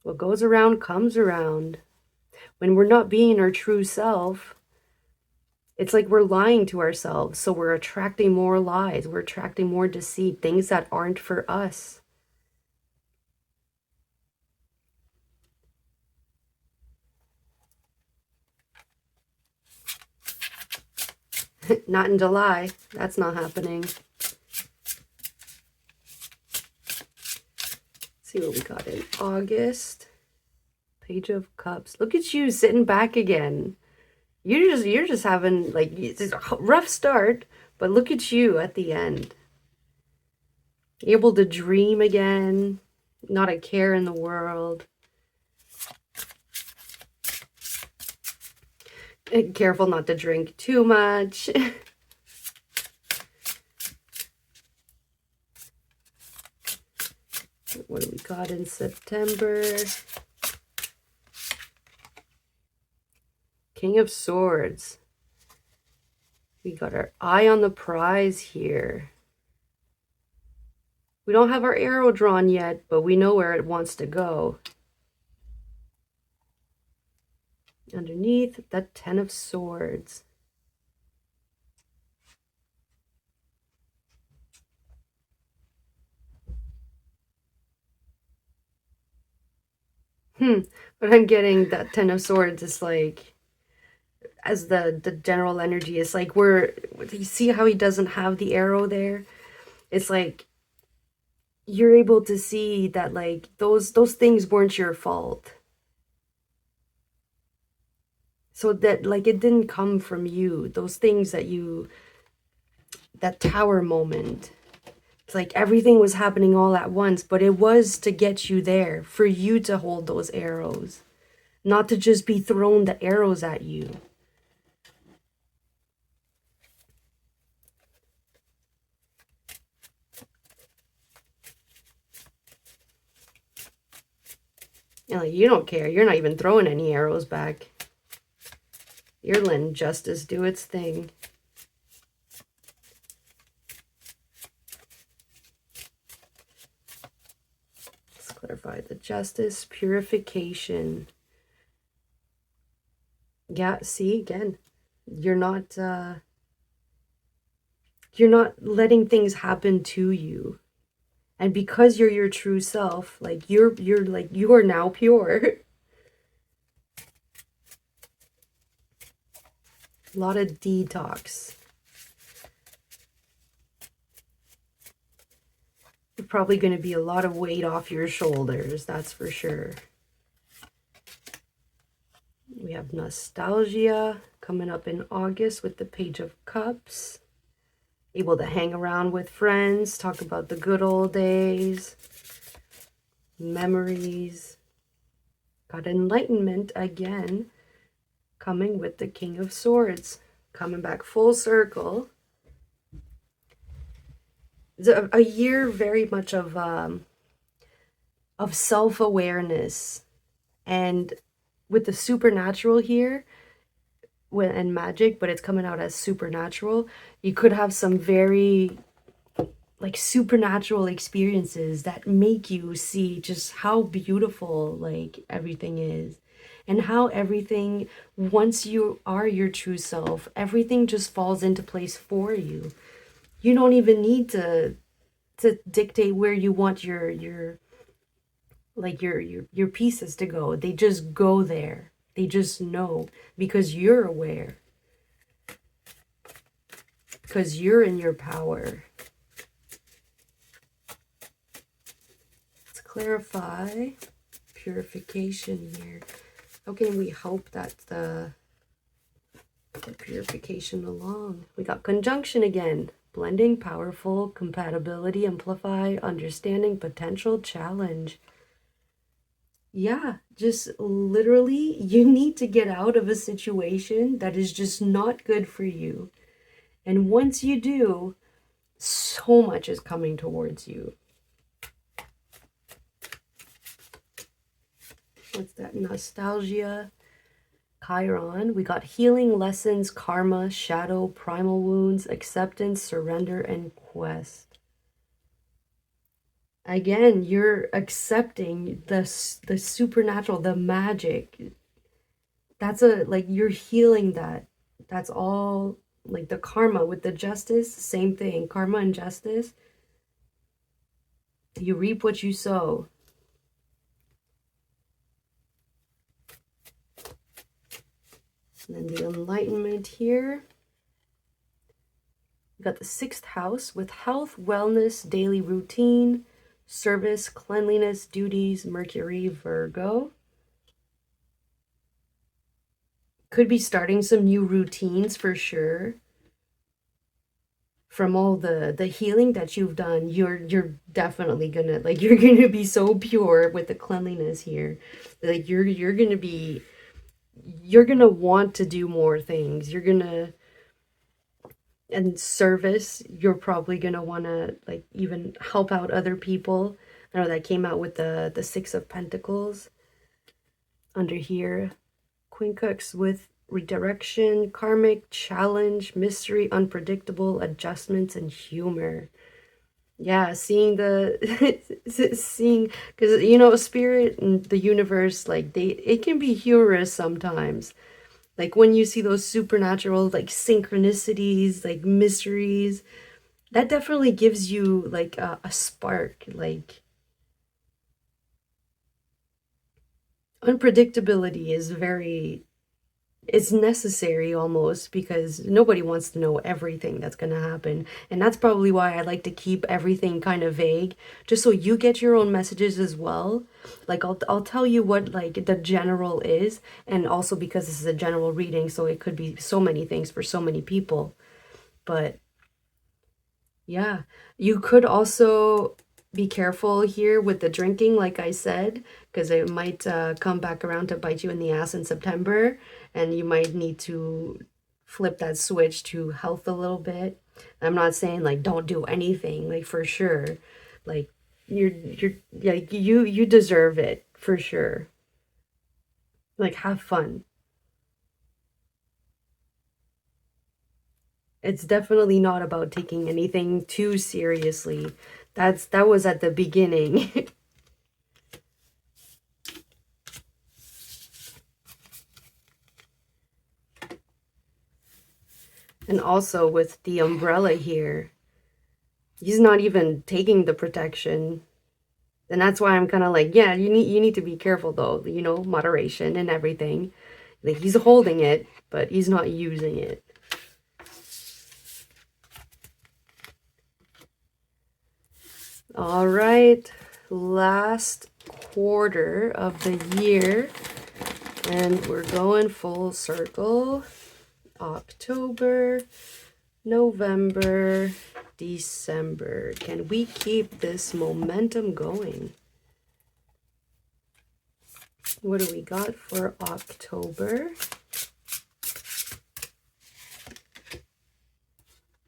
What goes around comes around. When we're not being our true self, it's like we're lying to ourselves. So we're attracting more lies. We're attracting more deceit, things that aren't for us. Not in July. That's not happening. Let's see what we got in August. Page of Cups. Look at you sitting back again. You're just having like it's a rough start, but look at you at the end. Able to dream again, not a care in the world. Careful not to drink too much. What do we got in September? King of Swords. We got our eye on the prize here. We don't have our arrow drawn yet, but we know where it wants to go. Underneath, that 10 of Swords. But I'm getting that 10 of Swords is like, as the general energy, it's like you see how he doesn't have the arrow there? It's like, you're able to see that like those things weren't your fault. So that like it didn't come from you. Those things that tower moment. It's like everything was happening all at once, but it was to get you there, for you to hold those arrows, not to just be thrown the arrows at you. And like, you don't care. You're not even throwing any arrows back. You're letting justice do its thing. Let's clarify the justice, purification. Yeah, see, again, you're not letting things happen to you. And because you're your true self, like you're like, you are now pure. A lot of detox. There's probably going to be a lot of weight off your shoulders, that's for sure. We have nostalgia coming up in August with the Page of Cups. Able to hang around with friends, talk about the good old days, memories. Got enlightenment again, coming with the King of Swords, coming back full circle. It's a year very much of self-awareness, and with the supernatural here, and magic, but it's coming out as supernatural. You could have some very like supernatural experiences that make you see just how beautiful like everything is, and how everything, once you are your true self, everything just falls into place for you. You don't even need to dictate where you want your pieces to go. They just go there. They just know, because you're aware, because you're in your power. Let's clarify purification here. How can we help that the purification along? We got conjunction again. Blending, powerful, compatibility, amplify, understanding, potential, challenge. Yeah, just literally, you need to get out of a situation that is just not good for you. And once you do, so much is coming towards you. What's that? Nostalgia, Chiron. We got healing, lessons, karma, shadow, primal wounds, acceptance, surrender, and quest. Again, you're accepting the supernatural, the magic. That's like, you're healing that. That's all, like the karma with the justice, same thing. Karma and justice. You reap what you sow. And then the enlightenment here. We got the 6th house with health, wellness, daily routine, service, cleanliness, duties, Mercury, Virgo. Could be starting some new routines for sure. From all the healing that you've done, you're definitely gonna, like, you're gonna be so pure with the cleanliness here. Like, you're gonna want to do more things. You're gonna, and service, you're probably gonna want to like even help out other people. I know that came out with the 6 of Pentacles under here. Queen Cooks with redirection, karmic, challenge, mystery, unpredictable, adjustments, and humor. Yeah, seeing the seeing, because you know, spirit and the universe, like it can be humorous sometimes. Like when you see those supernatural like synchronicities, like mysteries, that definitely gives you like a spark. Like unpredictability is very, it's necessary almost, because nobody wants to know everything that's going to happen. And that's probably why I like to keep everything kind of vague, just so you get your own messages as well. Like I'll tell you what like the general is, and also because this is a general reading, so it could be so many things for so many people. But yeah, you could also be careful here with the drinking, like I said, because it might come back around to bite you in the ass in September, and you might need to flip that switch to health a little bit. I'm not saying like don't do anything, like for sure. Like you're like you deserve it for sure. Like have fun. It's definitely not about taking anything too seriously. That was at the beginning. And also with the umbrella here, he's not even taking the protection. And that's why I'm kind of like, yeah, you need to be careful though, you know, moderation and everything. Like he's holding it, but he's not using it. All right, last quarter of the year, and we're going full circle. October, November, December. Can we keep this momentum going? What do we got for October?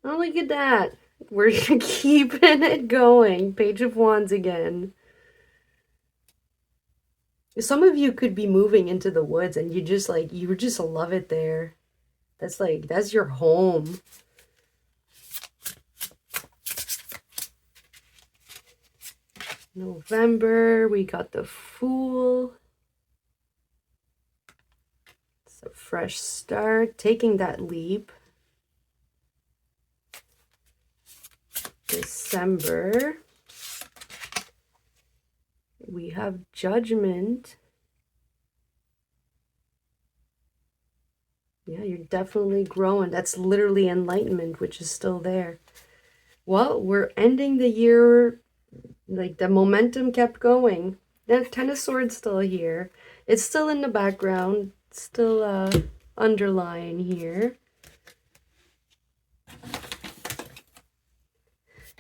Oh, look at that. We're keeping it going. Page of Wands again. Some of you could be moving into the woods and you just like, you just love it there. That's like, that's your home. November, we got the Fool. It's a fresh start, taking that leap. December, we have Judgment. Yeah, you're definitely growing. That's literally enlightenment, which is still there. Well, we're ending the year, like the momentum kept going. The Ten of Swords still here. It's still in the background, still underlying here.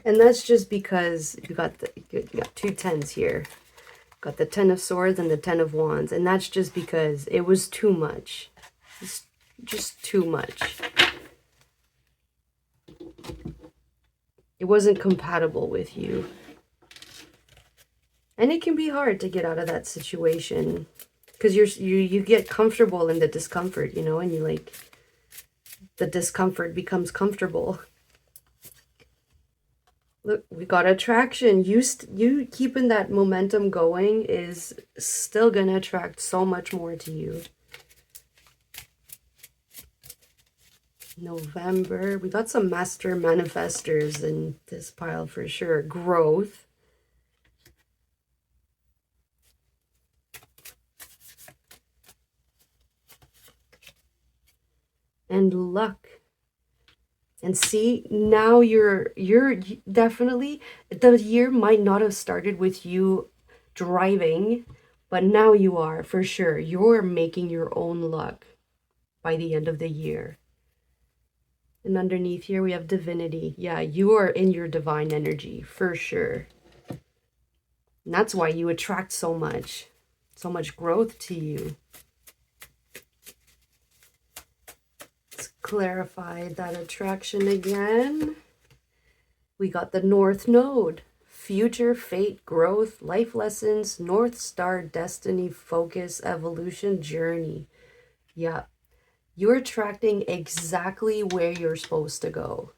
And that's just because you got two tens here. Got the Ten of Swords and the Ten of Wands, and that's just because it was too much. It's just too much. It wasn't compatible with you. And it can be hard to get out of that situation because you get comfortable in the discomfort, you know, and you like the discomfort becomes comfortable. Look, we got attraction. You keeping that momentum going is still gonna attract so much more to you. November, we got some master manifestors in this pile for sure. Growth. And luck. And see, now you're definitely, the year might not have started with you driving, but now you are for sure. You're making your own luck by the end of the year. And underneath here we have divinity. Yeah, you are in your divine energy for sure. And that's why you attract so much growth to you. Let's clarify that attraction again. We got the North Node. Future, fate, growth, life lessons, North Star, destiny, focus, evolution, journey. Yeah, you're attracting exactly where you're supposed to go.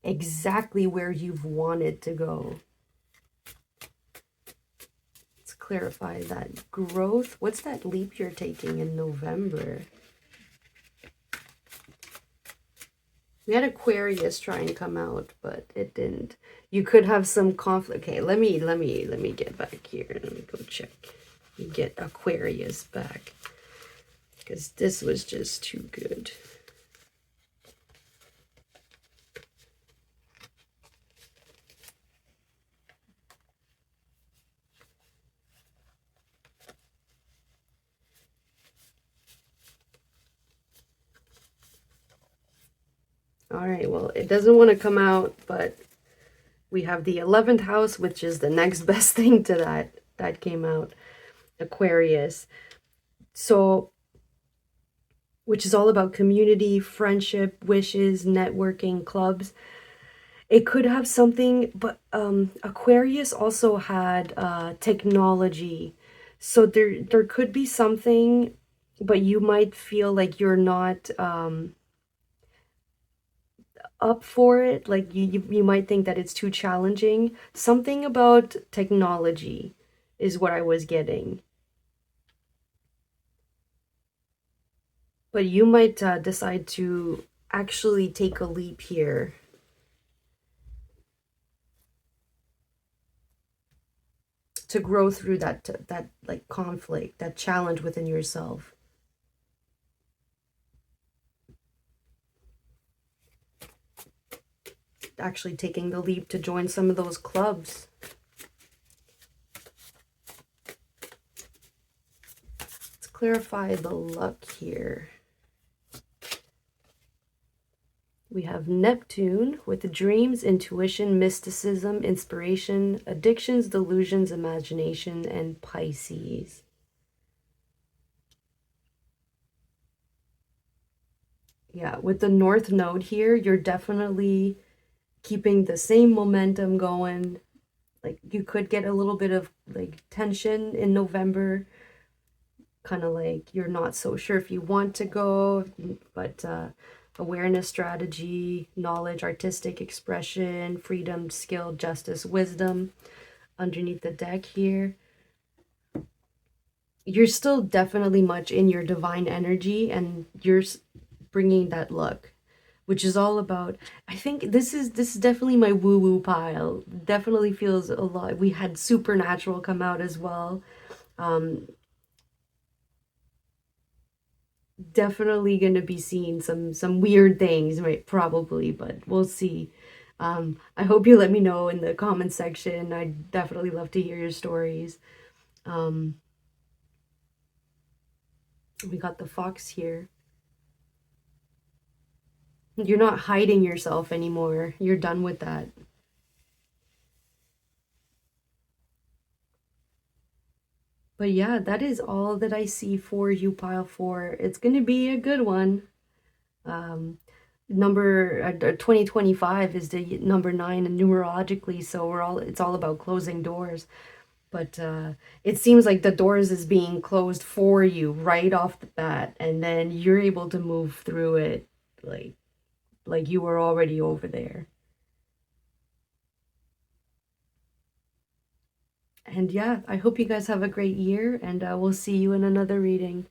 exactly where you've wanted to go. Let's clarify that growth. What's that leap you're taking in November? We had Aquarius try and come out, but it didn't. You could have some conflict. Okay, let me get back here. Let me go check. Get Aquarius back, because this was just too good. All right, well, it doesn't want to come out, but we have the 11th house, which is the next best thing to that came out, Aquarius. So, which is all about community, friendship, wishes, networking, clubs. It could have something, but Aquarius also had technology. So there could be something, but you might feel like you're not up for it. Like you might think that it's too challenging. Something about technology is what I was getting. But you might decide to actually take a leap here. To grow through that like conflict, that challenge within yourself. Actually taking the leap to join some of those clubs. Let's clarify the luck here. We have Neptune with dreams, intuition, mysticism, inspiration, addictions, delusions, imagination, and Pisces. Yeah, with the North Node here, you're definitely keeping the same momentum going. Like you could get a little bit of like tension in November, kind of like you're not so sure if you want to go, but awareness, strategy, knowledge, artistic expression, freedom, skill, justice, wisdom underneath the deck here. You're still definitely much in your divine energy, and you're bringing that luck, which is all about, I think this is definitely my woo woo pile. Definitely feels a lot. We had supernatural come out as well. Definitely going to be seeing some weird things, right? Probably, but we'll see. I hope you let me know in the comment section. I definitely love to hear your stories. We got the fox here. You're not hiding yourself anymore. You're done with that. But yeah, that is all that I see for you, pile four. It's going to be a good one. Number 2025 is the number 9 and numerologically, so it's all about closing doors. But it seems like the doors is being closed for you right off the bat, and then you're able to move through it like you were already over there. And yeah, I hope you guys have a great year, and we'll see you in another reading.